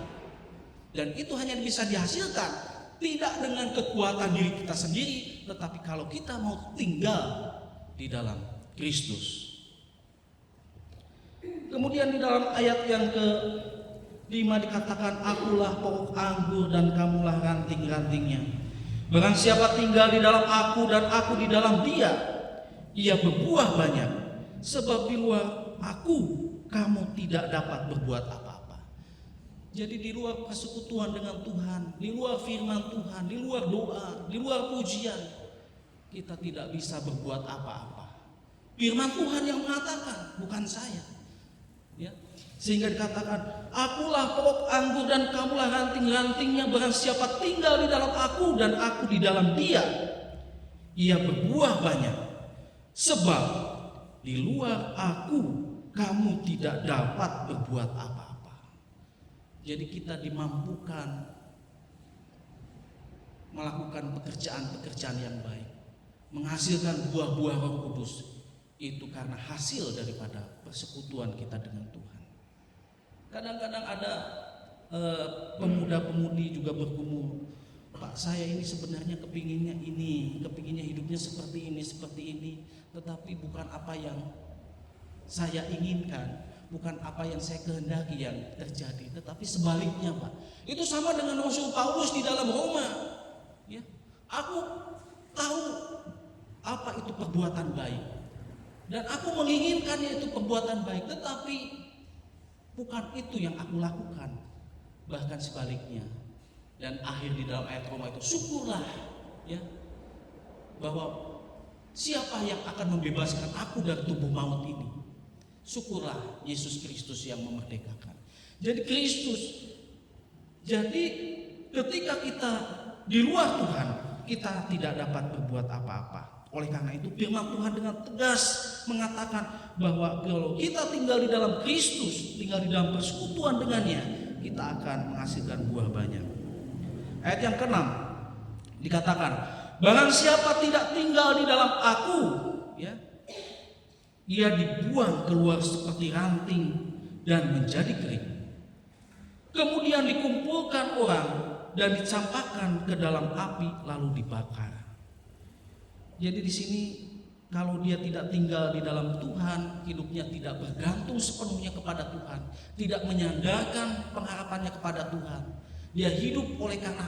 Dan itu hanya bisa dihasilkan tidak dengan kekuatan diri kita sendiri, tetapi kalau kita mau tinggal di dalam Kristus. Kemudian di dalam ayat yang ke-5 dikatakan, akulah pokok anggur dan kamulah ranting-rantingnya. Barang siapa tinggal di dalam aku dan aku di dalam dia, ia berbuah banyak. Sebab di luar aku kamu tidak dapat berbuat apa-apa. Jadi di luar persekutuan dengan Tuhan, di luar firman Tuhan, di luar doa, di luar pujian, kita tidak bisa berbuat apa-apa. Firman Tuhan yang mengatakan, bukan saya. Ya. Sehingga dikatakan, akulah pokok anggur dan kamulah ranting-rantingnya. Barang siapa tinggal di dalam aku dan aku di dalam dia, ia berbuah banyak. Sebab di luar aku kamu tidak dapat berbuat apa-apa. Jadi kita dimampukan melakukan pekerjaan-pekerjaan yang baik, menghasilkan buah-buah Roh Kudus. Itu karena hasil daripada persekutuan kita dengan Tuhan. Kadang-kadang ada pemuda-pemudi juga bergumul, Pak, saya ini sebenarnya kepinginnya ini, kepinginnya hidupnya seperti ini, tetapi bukan apa yang saya inginkan, bukan apa yang saya kehendaki yang terjadi, tetapi sebaliknya, Pak. Itu sama dengan Rasul Paulus di dalam Roma. Ya, aku tahu apa itu perbuatan baik, dan aku menginginkannya itu perbuatan baik, tetapi bukan itu yang aku lakukan, bahkan sebaliknya. Dan akhir di dalam ayat Roma itu, syukurlah ya bahwa siapa yang akan membebaskan aku dari tubuh maut ini? Syukurlah Yesus Kristus yang memerdekakan. Jadi Kristus. Jadi ketika kita di luar Tuhan, kita tidak dapat berbuat apa-apa. Oleh karena itu firman Tuhan dengan tegas mengatakan bahwa kalau kita tinggal di dalam Kristus, tinggal di dalam persekutuan dengannya, kita akan menghasilkan buah banyak. Ayat yang ke-6 dikatakan, barang siapa tidak tinggal di dalam aku, ya, ia dibuang keluar seperti ranting dan menjadi kering. Kemudian dikumpulkan orang dan dicampakkan ke dalam api lalu dibakar. Jadi di sini kalau dia tidak tinggal di dalam Tuhan, hidupnya tidak bergantung sepenuhnya kepada Tuhan, tidak menyandarkan pengharapannya kepada Tuhan, dia hidup oleh karena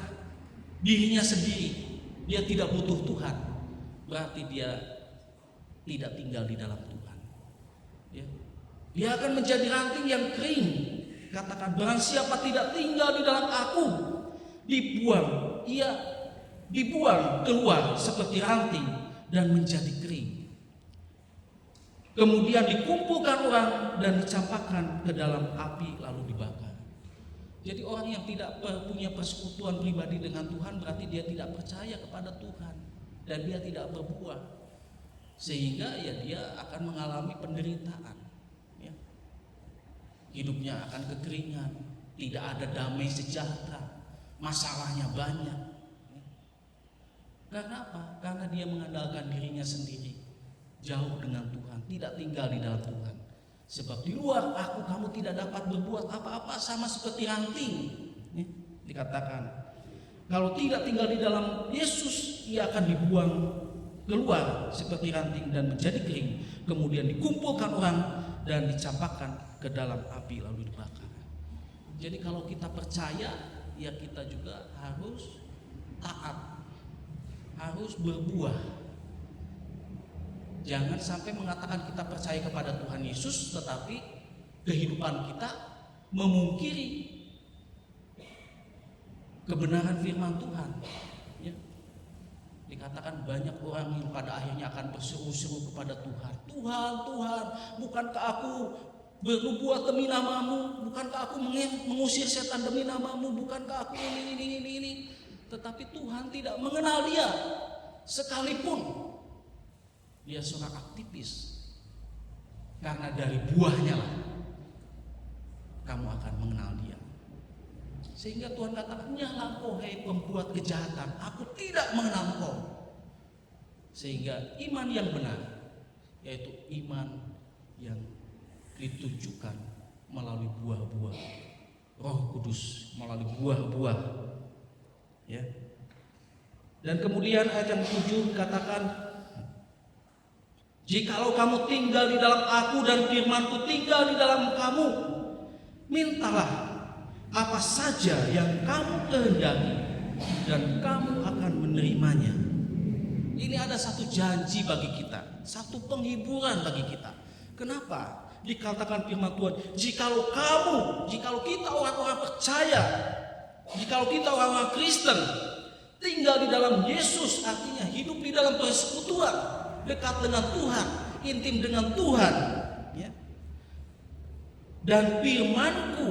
dirinya sendiri, dia tidak butuh Tuhan, berarti dia tidak tinggal di dalam Tuhan. Ya. Dia akan menjadi ranting yang kering. Katakan, barang siapa tidak tinggal di dalam aku, dibuang, ia dibuang keluar seperti ranting dan menjadi kering. Kemudian dikumpulkan orang dan dicampakkan ke dalam api lalu dibakar. Jadi orang yang tidak punya persekutuan pribadi dengan Tuhan, berarti dia tidak percaya kepada Tuhan dan dia tidak berbuah, sehingga ya dia akan mengalami penderitaan, ya. Hidupnya akan kekeringan, tidak ada damai sejahtera, masalahnya banyak. Karena apa? Karena dia mengandalkan dirinya sendiri, jauh dengan Tuhan, tidak tinggal di dalam Tuhan. Sebab di luar aku kamu tidak dapat berbuat apa-apa, sama seperti ranting. Dikatakan, kalau tidak tinggal di dalam Yesus, ia akan dibuang keluar seperti ranting dan menjadi kering. Kemudian dikumpulkan orang dan dicampakkan ke dalam api lalu dibakar. Jadi kalau kita percaya, ya kita juga harus taat, harus berbuah. Jangan sampai mengatakan kita percaya kepada Tuhan Yesus, tetapi kehidupan kita memungkiri kebenaran firman Tuhan. Ya. Dikatakan katakan banyak orang yang pada akhirnya akan berseru-seru kepada Tuhan. Tuhan, Tuhan, bukankah aku bernubuat demi namamu? Bukankah aku mengusir setan demi namamu? Bukankah aku ini? Tetapi Tuhan tidak mengenal dia. Sekalipun dia seorang aktivis. Karena dari buahnya lah kamu akan mengenal dia. Sehingga Tuhan katakan, "Nyalah engkau hai pembuat kejahatan, aku tidak mengenal engkau." Sehingga iman yang benar, yaitu iman yang ditunjukkan melalui buah-buah Roh Kudus, melalui buah-buah, ya. Dan kemudian ayat yang 7 katakan, "Jikalau kamu tinggal di dalam aku dan firmanku tinggal di dalam kamu, mintalah apa saja yang kamu kehendaki dan kamu akan menerimanya." Ini ada satu janji bagi kita, satu penghiburan bagi kita. Kenapa? Dikatakan firman Tuhan, jikalau kita orang-orang percaya, jikalau kita orang-orang Kristen tinggal di dalam Yesus, artinya hidup di dalam persekutuan, dekat dengan Tuhan, intim dengan Tuhan, ya. Dan firmanku,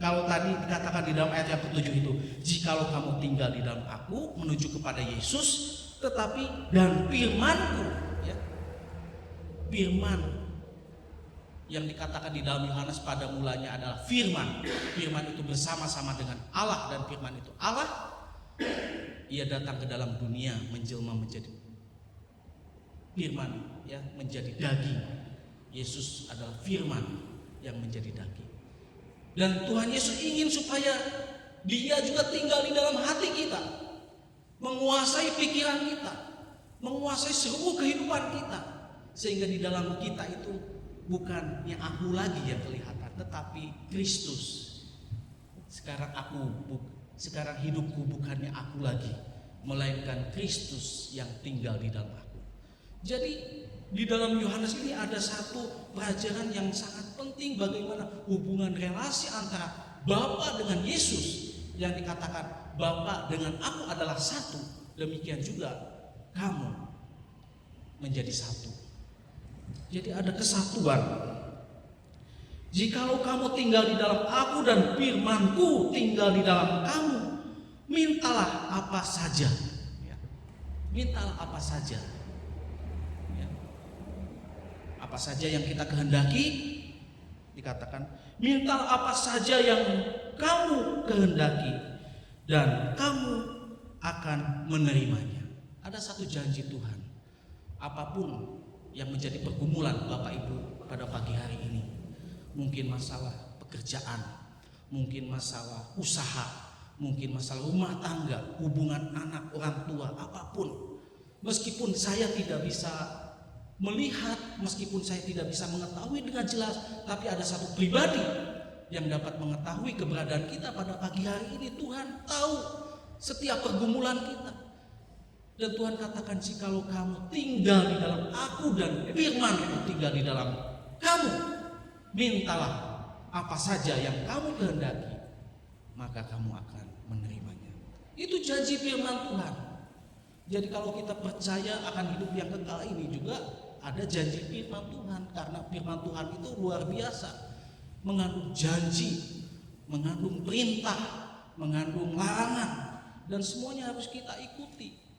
kalau tadi dikatakan di dalam ayat yang ke-7 itu, jikalau kamu tinggal di dalam aku, menuju kepada Yesus, tetapi dan firmanku, ya. Firman yang dikatakan di dalam Yohanes pada mulanya adalah firman. Firman itu bersama-sama dengan Allah, dan firman itu Allah. Ia datang ke dalam dunia menjelma menjadi firman, ya, menjadi daging. Yesus adalah firman yang menjadi daging. Dan Tuhan Yesus ingin supaya Dia juga tinggal di dalam hati kita, menguasai pikiran kita, menguasai seluruh kehidupan kita, sehingga di dalam kita itu bukan yang aku lagi yang kelihatan, tetapi Kristus. Sekarang hidupku bukannya aku lagi, melainkan Kristus yang tinggal di dalam aku. Jadi di dalam Yohanes ini ada satu pelajaran yang sangat penting, bagaimana hubungan relasi antara Bapa dengan Yesus, yang dikatakan Bapa dengan aku adalah satu. Demikian juga kamu menjadi satu. Jadi ada kesatuan. Jikalau kamu tinggal di dalam aku dan firmanku tinggal di dalam kamu, mintalah apa saja. Mintalah apa saja. Apa saja yang kita kehendaki, dikatakan mintalah apa saja yang kamu kehendaki dan kamu akan menerimanya. Ada satu janji Tuhan, apapun yang menjadi pergumulan Bapak Ibu pada pagi hari ini, mungkin masalah pekerjaan, mungkin masalah usaha, mungkin masalah rumah tangga, hubungan anak orang tua, apapun, meskipun saya tidak bisa melihat, meskipun saya tidak bisa mengetahui dengan jelas, tapi ada satu pribadi yang dapat mengetahui keberadaan kita pada pagi hari ini. Tuhan tahu setiap pergumulan kita. Dan Tuhan katakan, jikalau kamu tinggal di dalam aku dan firman-Ku tinggal di dalam kamu, mintalah apa saja yang kamu kehendaki, maka kamu akan menerimanya. Itu janji firman Tuhan. Jadi kalau kita percaya akan hidup yang kekal ini, juga ada janji firman Tuhan, karena firman Tuhan itu luar biasa, mengandung janji, mengandung perintah, mengandung larangan, dan semuanya harus kita ikuti.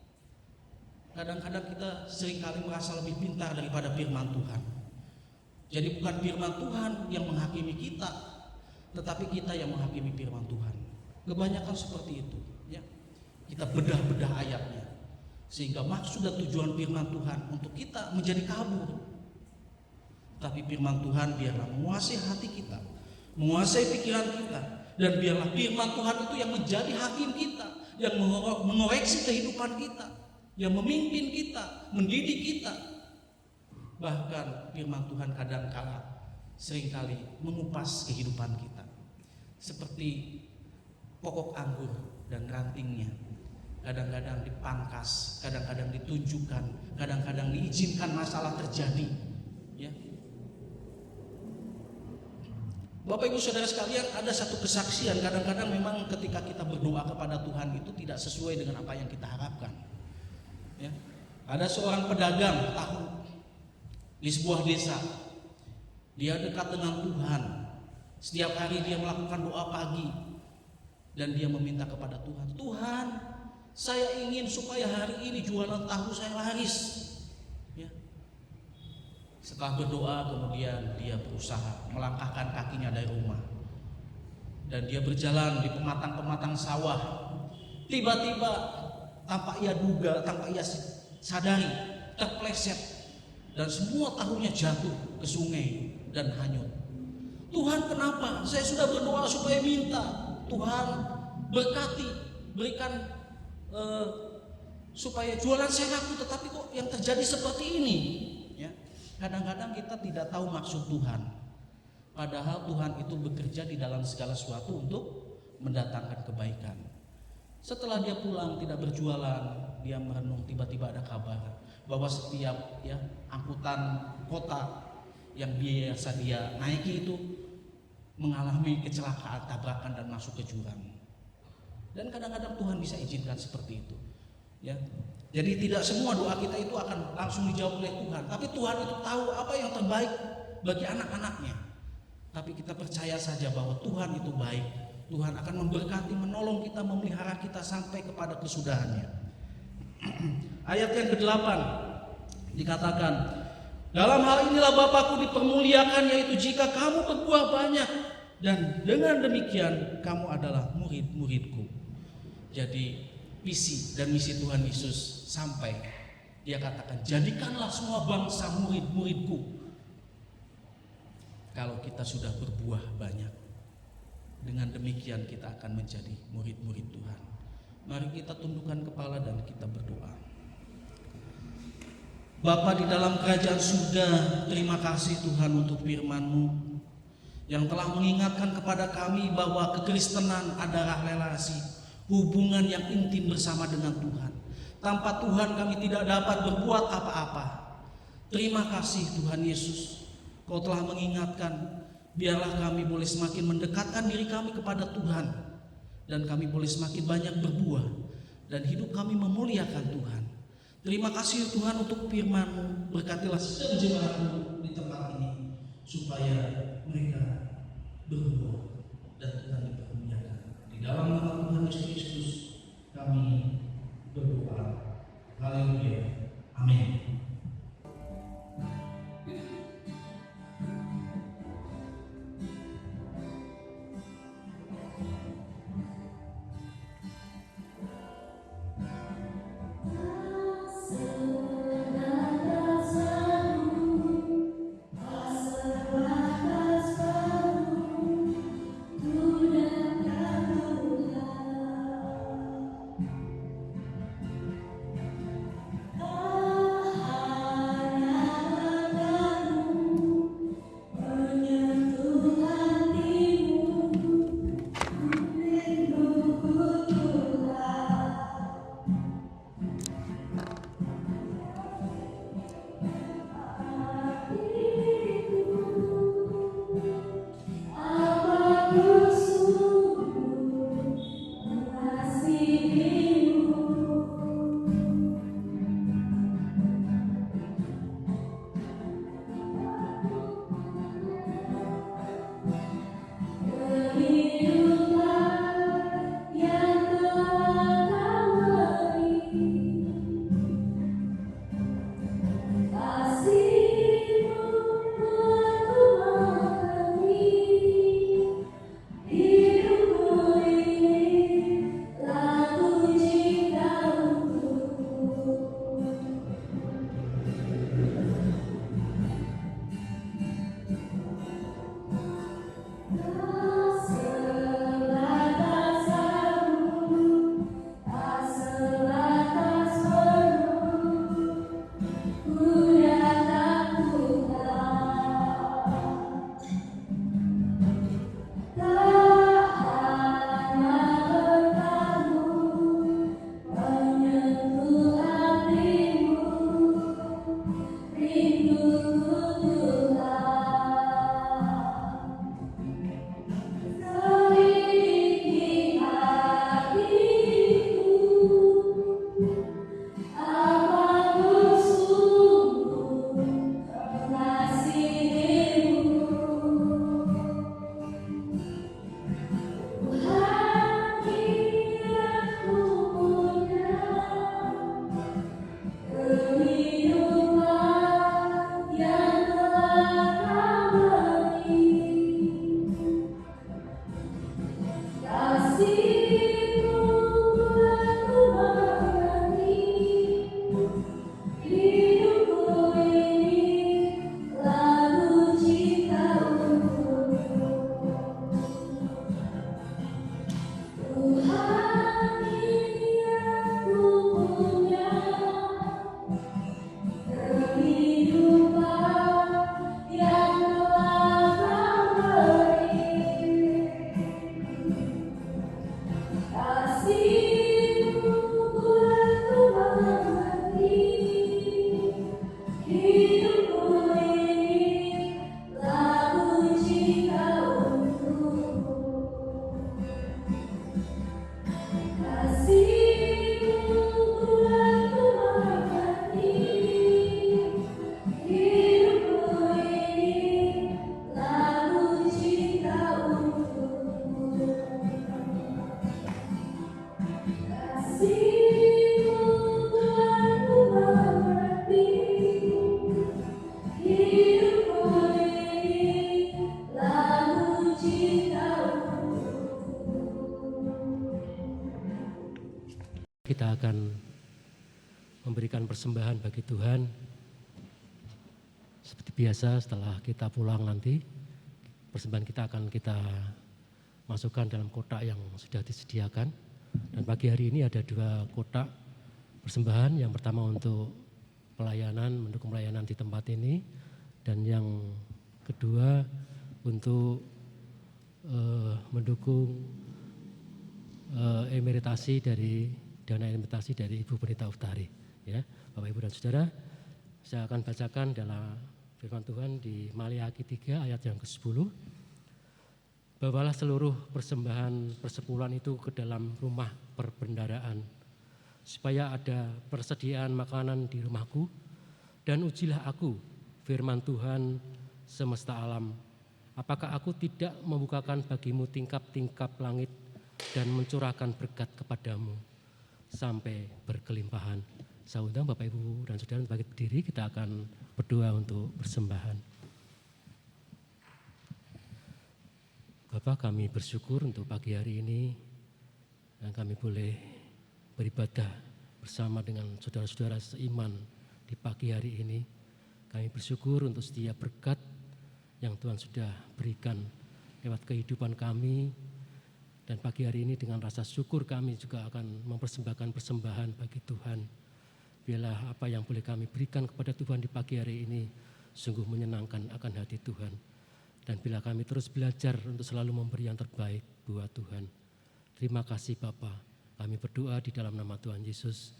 Kadang-kadang kita seringkali merasa lebih pintar daripada firman Tuhan. Jadi bukan firman Tuhan yang menghakimi kita, tetapi kita yang menghakimi firman Tuhan. Kebanyakan seperti itu, ya. Kita bedah-bedah ayatnya, sehingga maksud dan tujuan firman Tuhan untuk kita menjadi kabur. Tapi firman Tuhan biarlah menguasai hati kita, menguasai pikiran kita, dan biarlah firman Tuhan itu yang menjadi hakim kita, yang mengoreksi kehidupan kita, yang memimpin kita, mendidik kita. Bahkan firman Tuhan kadang-kala seringkali mengupas kehidupan kita, seperti pokok anggur dan rantingnya. Kadang-kadang dipangkas, kadang-kadang ditunjukkan, kadang-kadang diizinkan masalah terjadi, ya. Bapak Ibu Saudara sekalian, ada satu kesaksian. Kadang-kadang memang ketika kita berdoa kepada Tuhan itu tidak sesuai dengan apa yang kita harapkan. Ya. Ada seorang pedagang tahu di sebuah desa. Dia dekat dengan Tuhan. Setiap hari dia melakukan doa pagi dan dia meminta kepada Tuhan, Tuhan, saya ingin supaya hari ini jualan tahu saya laris. Ya. Setelah berdoa kemudian dia berusaha melangkahkan kakinya dari rumah dan dia berjalan di pematang-pematang sawah. Tiba-tiba tanpa ia duga, tanpa ia sadari, terpleset dan semua tahunya jatuh ke sungai dan hanyut. Tuhan, kenapa? Saya sudah berdoa supaya minta Tuhan berkati, berikan supaya jualan saya laku, tetapi kok yang terjadi seperti ini? Ya. Kadang-kadang kita tidak tahu maksud Tuhan, padahal Tuhan itu bekerja di dalam segala sesuatu untuk mendatangkan kebaikan. Setelah dia pulang tidak berjualan, dia merenung, tiba-tiba ada kabar bahwa setiap angkutan kota yang biasa dia naiki itu mengalami kecelakaan, tabrakan dan masuk ke jurang. Dan kadang-kadang Tuhan bisa izinkan seperti itu. Ya. Jadi tidak semua doa kita itu akan langsung dijawab oleh Tuhan, tapi Tuhan itu tahu apa yang terbaik bagi anak-anaknya. Tapi kita percaya saja bahwa Tuhan itu baik. Tuhan akan memberkati, menolong kita, memelihara kita sampai kepada kesudahannya. Ayat yang ke-8 dikatakan, dalam hal inilah Bapakku dipermuliakan, yaitu jika kamu berbuah banyak, dan dengan demikian kamu adalah murid-muridku. Jadi visi dan misi Tuhan Yesus sampai dia katakan, jadikanlah semua bangsa murid-muridku. Kalau kita sudah berbuah banyak, dengan demikian kita akan menjadi murid-murid Tuhan. Mari kita tundukkan kepala dan kita berdoa. Bapa di dalam kerajaan surga, terima kasih Tuhan untuk firman-Mu yang telah mengingatkan kepada kami bahwa kekristenan adalah relasi, hubungan yang intim bersama dengan Tuhan. Tanpa Tuhan kami tidak dapat berbuat apa-apa. Terima kasih Tuhan Yesus, Kau telah mengingatkan, biarlah kami boleh semakin mendekatkan diri kami kepada Tuhan, dan kami boleh semakin banyak berbuah, dan hidup kami memuliakan Tuhan. Terima kasih Tuhan untuk firman-Mu, berkatilah setiap jemaat-Mu di tempat ini, supaya mereka berbuah dan Tuhan dipermuliakan. Di dalam nama Tuhan Yesus Kristus kami berdoa. Haleluya. Amin. Apa akan memberikan persembahan bagi Tuhan. Seperti biasa setelah kita pulang nanti, persembahan kita akan kita masukkan dalam kotak yang sudah disediakan. Dan pagi hari ini ada 2 kotak persembahan. Yang pertama untuk pelayanan, mendukung pelayanan di tempat ini. Dan yang kedua untuk mendukung emeritasi dari dana emeritasi dari Ibu Pendeta Uftari. Ya, Bapak Ibu dan Saudara, saya akan bacakan dalam firman Tuhan di Maliaki 3 ayat yang ke-10. Bawalah seluruh persembahan persepuluhan itu ke dalam rumah perbendaraan, supaya ada persediaan makanan di rumahku, dan ujilah aku, firman Tuhan semesta alam, apakah aku tidak membukakan bagimu tingkap-tingkap langit dan mencurahkan berkat kepadamu sampai berkelimpahan. Saya undang Bapak Ibu dan Saudara untuk bangkit berdiri, kita akan berdoa untuk persembahan. Bapak, kami bersyukur untuk pagi hari ini dan kami boleh beribadah bersama dengan saudara-saudara seiman di pagi hari ini. Kami bersyukur untuk setiap berkat yang Tuhan sudah berikan lewat kehidupan kami. Dan pagi hari ini dengan rasa syukur kami juga akan mempersembahkan persembahan bagi Tuhan. Biarlah apa yang boleh kami berikan kepada Tuhan di pagi hari ini sungguh menyenangkan akan hati Tuhan. Dan bila kami terus belajar untuk selalu memberi yang terbaik buat Tuhan. Terima kasih Bapa. Kami berdoa di dalam nama Tuhan Yesus.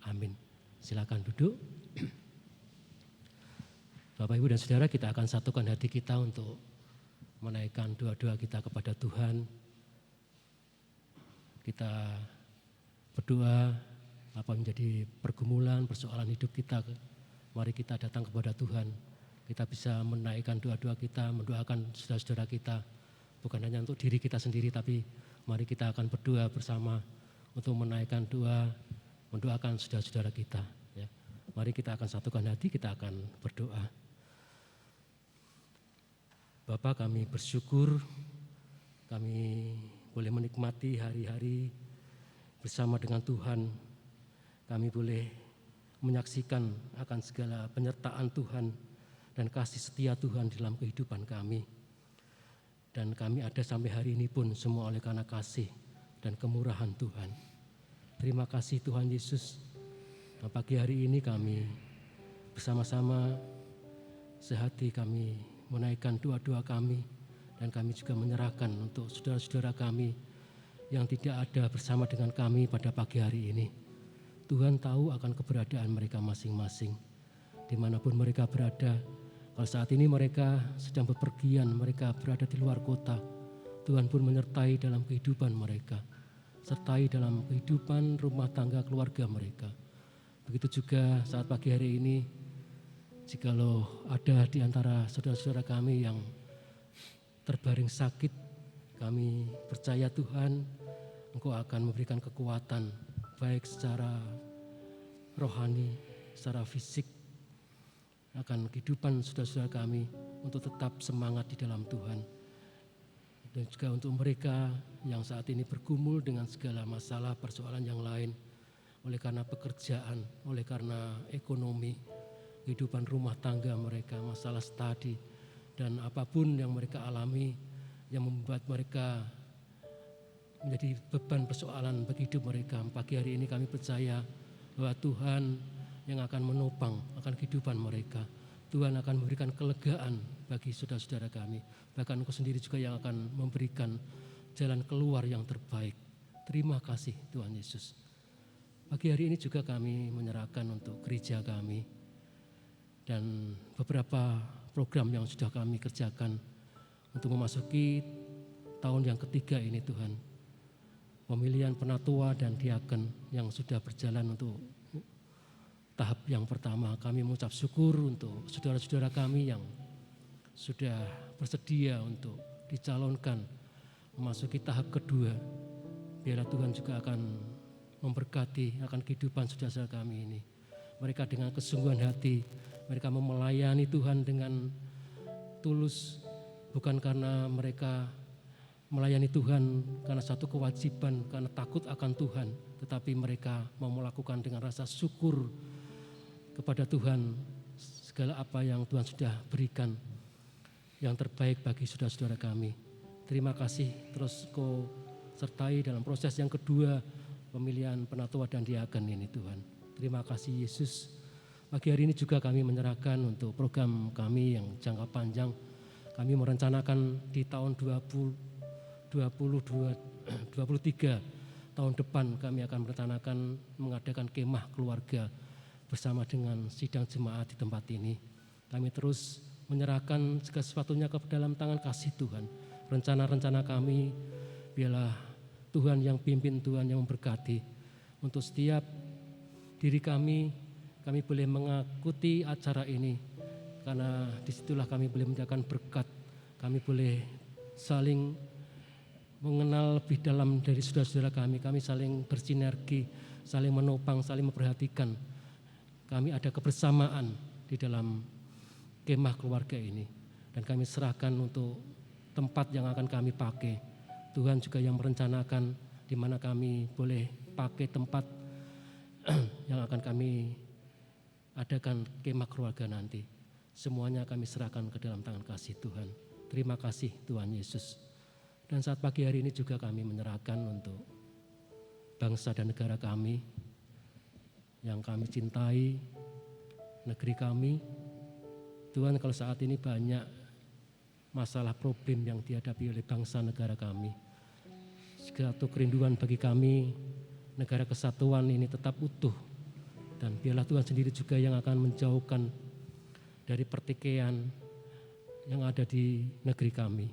Amin. Silakan duduk. Bapak, Ibu dan Saudara, kita akan satukan hati kita untuk menaikkan doa-doa kita kepada Tuhan. Kita berdoa apa menjadi pergumulan, persoalan hidup kita. Mari kita datang kepada Tuhan. Kita bisa menaikkan doa-doa kita, mendoakan saudara-saudara kita. Bukan hanya untuk diri kita sendiri, tapi mari kita akan berdoa bersama untuk menaikkan doa, mendoakan saudara-saudara kita. Ya. Mari kita akan satukan hati, kita akan berdoa. Bapa, kami bersyukur kami boleh menikmati hari-hari bersama dengan Tuhan. Kami boleh menyaksikan akan segala penyertaan Tuhan dan kasih setia Tuhan dalam kehidupan kami. Dan kami ada sampai hari ini pun semua oleh karena kasih dan kemurahan Tuhan. Terima kasih Tuhan Yesus. Nah, pagi hari ini kami bersama-sama sehati kami menaikkan doa-doa kami. Dan kami juga menyerahkan untuk saudara-saudara kami yang tidak ada bersama dengan kami pada pagi hari ini. Tuhan tahu akan keberadaan mereka masing-masing. Dimanapun mereka berada, kalau saat ini mereka sedang bepergian, mereka berada di luar kota, Tuhan pun menyertai dalam kehidupan mereka, sertai dalam kehidupan rumah tangga keluarga mereka. Begitu juga saat pagi hari ini, jikalau ada di antara saudara-saudara kami yang terbaring sakit, kami percaya Tuhan, Engkau akan memberikan kekuatan, baik secara rohani, secara fisik, akan kehidupan saudara-saudara kami untuk tetap semangat di dalam Tuhan. Dan juga untuk mereka yang saat ini bergumul dengan segala masalah, persoalan yang lain, oleh karena pekerjaan, oleh karena ekonomi, kehidupan rumah tangga mereka, masalah studi, dan apapun yang mereka alami yang membuat mereka menjadi beban persoalan bagi hidup mereka. Pagi hari ini kami percaya bahwa Tuhan yang akan menopang akan kehidupan mereka. Tuhan akan memberikan kelegaan bagi saudara-saudara kami. Bahkan Engkau sendiri juga yang akan memberikan jalan keluar yang terbaik. Terima kasih Tuhan Yesus. Pagi hari ini juga kami menyerahkan untuk gereja kami dan beberapa program yang sudah kami kerjakan untuk memasuki tahun yang ketiga ini Tuhan. Pemilihan penatua dan diaken yang sudah berjalan untuk tahap yang pertama. Kami mengucap syukur untuk saudara-saudara kami yang sudah bersedia untuk dicalonkan memasuki tahap kedua. Biarlah Tuhan juga akan memberkati akan kehidupan saudara-saudara kami ini. Mereka dengan kesungguhan hati, mereka melayani Tuhan dengan tulus, bukan karena mereka melayani Tuhan karena satu kewajiban, karena takut akan Tuhan, tetapi mereka mau melakukan dengan rasa syukur kepada Tuhan segala apa yang Tuhan sudah berikan yang terbaik bagi saudara-saudara kami. Terima kasih, terus Kau sertai dalam proses yang kedua pemilihan penatua dan diaken ini Tuhan. Terima kasih Yesus. Pagi hari ini juga kami menyerahkan untuk program kami yang jangka panjang. Kami merencanakan di tahun 2023 tahun depan kami akan merencanakan mengadakan kemah keluarga bersama dengan sidang jemaat di tempat ini. Kami terus menyerahkan segala sesuatunya ke dalam tangan kasih Tuhan. Rencana-rencana kami, biarlah Tuhan yang pimpin, Tuhan yang memberkati. Untuk setiap diri kami boleh mengikuti acara ini. Karena disitulah kami boleh mendapatkan berkat. Kami boleh saling mengenal lebih dalam dari saudara-saudara kami. Kami saling bersinergi, saling menopang, saling memperhatikan. Kami ada kebersamaan di dalam kemah keluarga ini. Dan kami serahkan untuk tempat yang akan kami pakai. Tuhan juga yang merencanakan di mana kami boleh pakai tempat yang akan kami adakan kemah keluarga nanti. Semuanya kami serahkan ke dalam tangan kasih Tuhan. Terima kasih Tuhan Yesus. Dan saat pagi hari ini juga kami menyerahkan untuk bangsa dan negara kami yang kami cintai, negeri kami. Tuhan, kalau saat ini banyak masalah problem yang dihadapi oleh bangsa negara kami. Satu kerinduan bagi kami, negara kesatuan ini tetap utuh. Dan biarlah Tuhan sendiri juga yang akan menjauhkan dari pertikaian yang ada di negeri kami.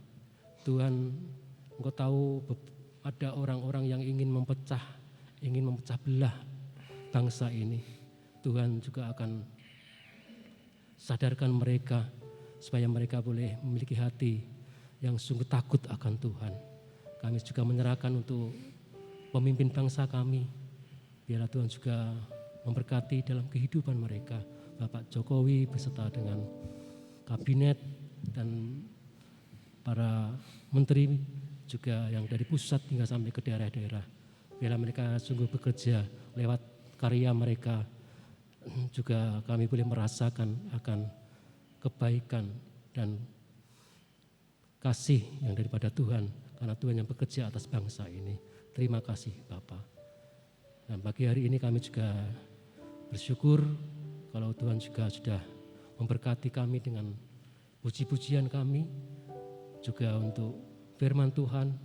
Tuhan, Engkau tahu ada orang-orang yang ingin memecah belah bangsa ini. Tuhan juga akan sadarkan mereka supaya mereka boleh memiliki hati yang sungguh takut akan Tuhan. Kami juga menyerahkan untuk pemimpin bangsa kami. Biarlah Tuhan juga memberkati dalam kehidupan mereka. Bapak Jokowi beserta dengan kabinet dan para menteri juga yang dari pusat hingga sampai ke daerah-daerah. Biarlah mereka sungguh bekerja lewat karya mereka. Juga kami boleh merasakan akan kebaikan dan kasih yang daripada Tuhan. Karena Tuhan yang bekerja atas bangsa ini. Terima kasih Bapak. Dan pagi hari ini kami juga bersyukur kalau Tuhan juga sudah memberkati kami dengan puji-pujian kami. Juga untuk firman Tuhan.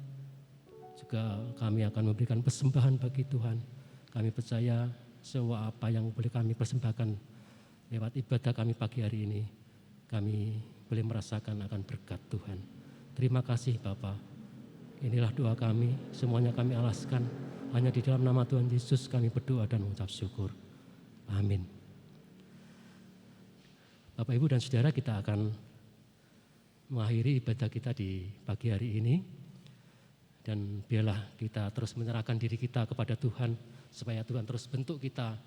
Juga kami akan memberikan persembahan bagi Tuhan. Kami percaya semua apa yang boleh kami persembahkan lewat ibadah kami pagi hari ini, kami boleh merasakan akan berkat Tuhan. Terima kasih Bapa. Inilah doa kami, semuanya kami alaskan. Hanya di dalam nama Tuhan Yesus kami berdoa dan mengucap syukur. Amin. Bapak, Ibu, dan Saudara, kita akan mengakhiri ibadah kita di pagi hari ini. Dan biarlah kita terus menyerahkan diri kita kepada Tuhan, supaya Tuhan terus bentuk kita,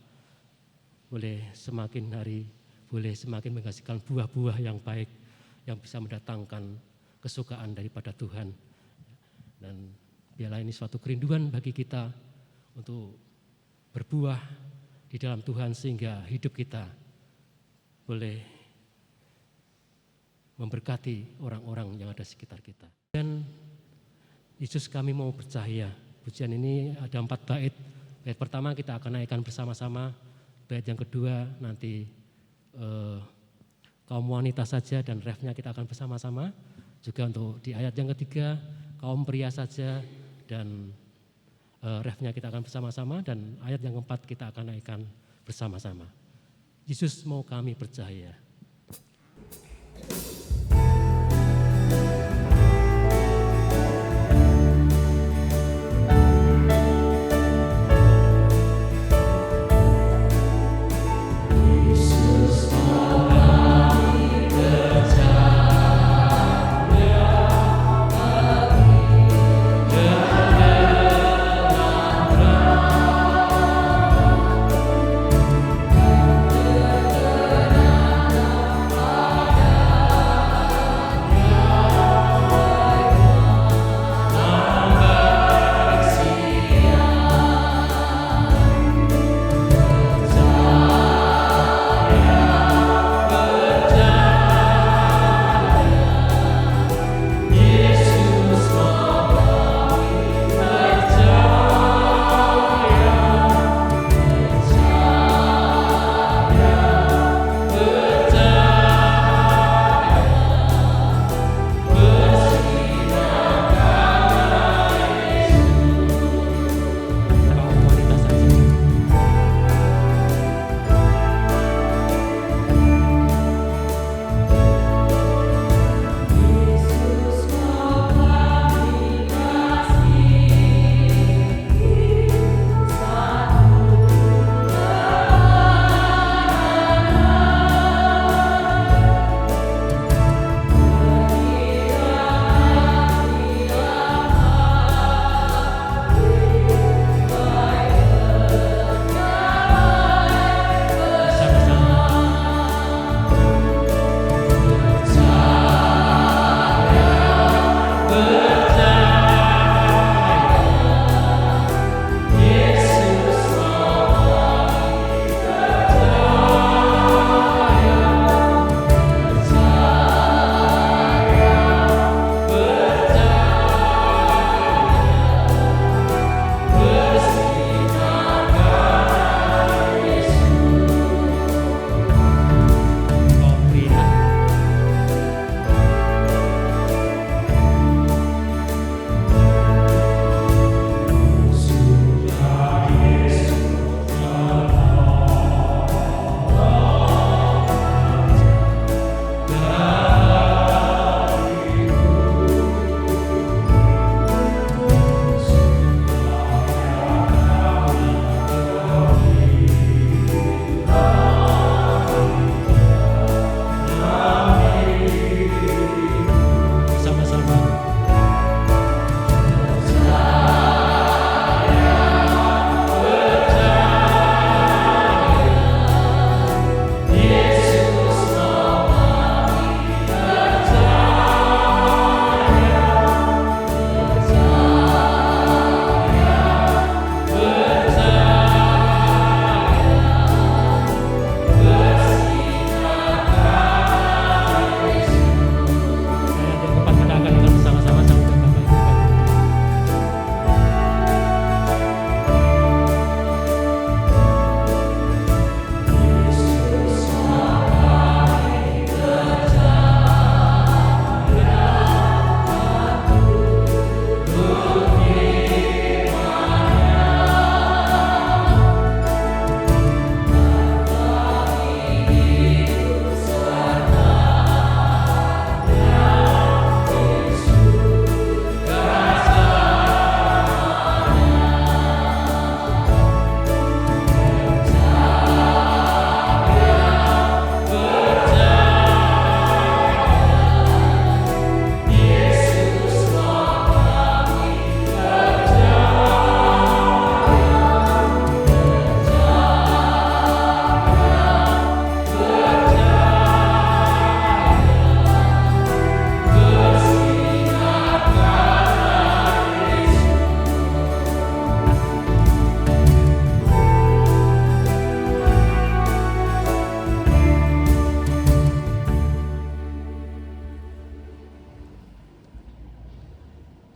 boleh semakin hari, boleh semakin menghasilkan buah-buah yang baik, yang bisa mendatangkan kesukaan daripada Tuhan. Dan biarlah ini suatu kerinduan bagi kita untuk berbuah di dalam Tuhan, sehingga hidup kita boleh memberkati orang-orang yang ada di sekitar kita. Dan Yesus, kami mau percaya. Pujian ini ada 4 bait. Bait pertama kita akan naikkan bersama-sama. Bait yang kedua nanti kaum wanita saja, dan refnya kita akan bersama-sama. Juga untuk di ayat yang ketiga kaum pria saja, dan refnya kita akan bersama-sama. Dan ayat yang keempat kita akan naikkan bersama-sama. Yesus, mau kami percaya. Terang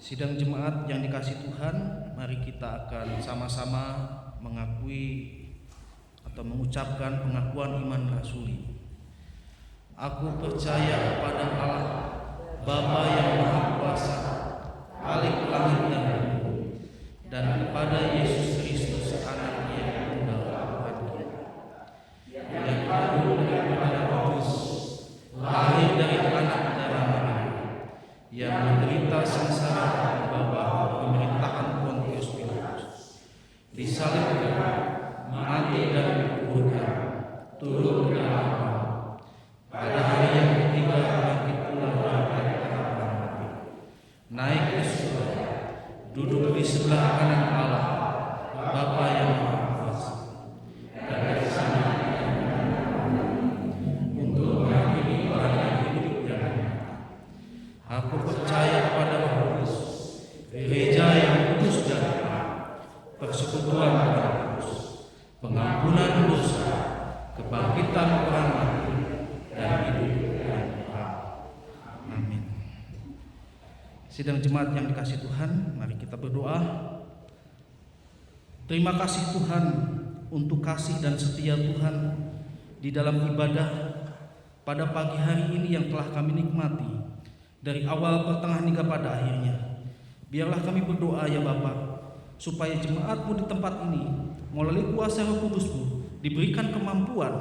Sidang jemaat yang dikasihi Tuhan, mari kita akan sama-sama mengakui atau mengucapkan pengakuan iman rasuli. Aku percaya kepada Allah, Bapa yang Maha Kuasa, Khalik langit dan bumi, dan kepada Yesus Kristus, Anak-Nya yang tunggal Tuhan kita, yang kandung daripada Roh Kudus, lahir dari anak darah Maria, yang menderita sengsara di bawah pemerintahan Pontius Pilatus, disalibkan, mati dan dikuburkan, turun ke dalam laut, pada hari yang ketiga bangkit pula dari antara orang mati, naik ke surga, duduk di sebelah kanan Allah, Bapa yang Maha Kuasa, dan dari sana untuk menghakimi orang yang hidup dan mati. Aku percaya kepada Roh Kudus, gereja yang kudus dan benar, persekutuan orang kudus, pengampunan dosa, kebangkitan orang mati, dan hidup yang kekal. Amin. Sidang jemaat yang dikasihi Tuhan, mari kita berdoa. Terima kasih Tuhan untuk kasih dan setia Tuhan di dalam ibadah pada pagi hari ini yang telah kami nikmati dari awal, pertengahan hingga pada akhirnya. Biarlah kami berdoa ya Bapa, supaya jemaat-Mu di tempat ini melalui kuasa Roh Kudus-Mu diberikan kemampuan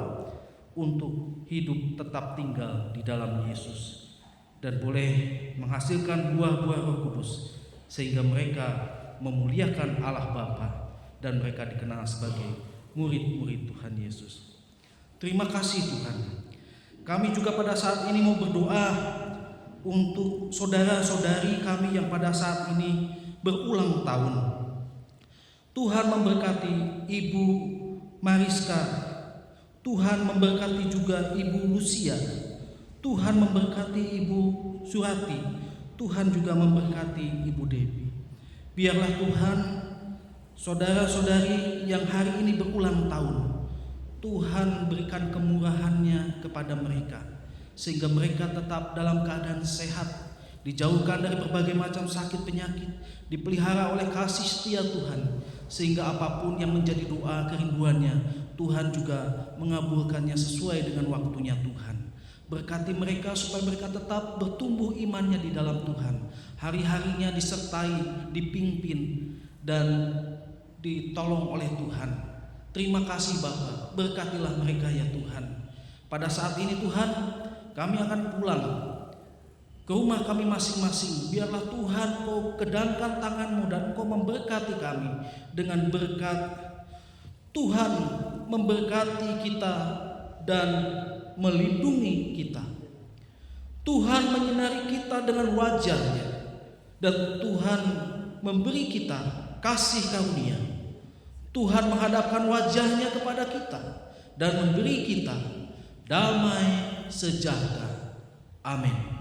untuk hidup tetap tinggal di dalam Yesus dan boleh menghasilkan buah-buah Roh Kudus sehingga mereka memuliakan Allah Bapa dan mereka dikenal sebagai murid-murid Tuhan Yesus. Terima kasih Tuhan. Kami juga pada saat ini mau berdoa untuk saudara-saudari kami yang pada saat ini berulang tahun. Tuhan memberkati Ibu Mariska, Tuhan memberkati juga Ibu Lucia, Tuhan memberkati Ibu Surati, Tuhan juga memberkati Ibu Devi. Biarlah Tuhan saudara-saudari yang hari ini berulang tahun, Tuhan berikan kemurahan-Nya kepada mereka, sehingga mereka tetap dalam keadaan sehat, dijauhkan dari berbagai macam sakit penyakit, dipelihara oleh kasih setia Tuhan, sehingga apapun yang menjadi doa kerinduannya, Tuhan juga mengabulkannya sesuai dengan waktunya Tuhan. Berkati mereka supaya mereka tetap bertumbuh imannya di dalam Tuhan, hari-harinya disertai, dipimpin, dan ditolong oleh Tuhan. Terima kasih Bapa, berkatilah mereka ya Tuhan. Pada saat ini Tuhan, kami akan pulang ke rumah kami masing-masing. Biarlah Tuhan Kau kedangkan tangan-Mu dan Kau memberkati kami dengan berkat. Tuhan memberkati kita dan melindungi kita. Tuhan menyinari kita dengan wajah-Nya dan Tuhan memberi kita kasih karunia. Tuhan menghadapkan wajah-Nya kepada kita dan memberi kita damai sejahtera. Amin.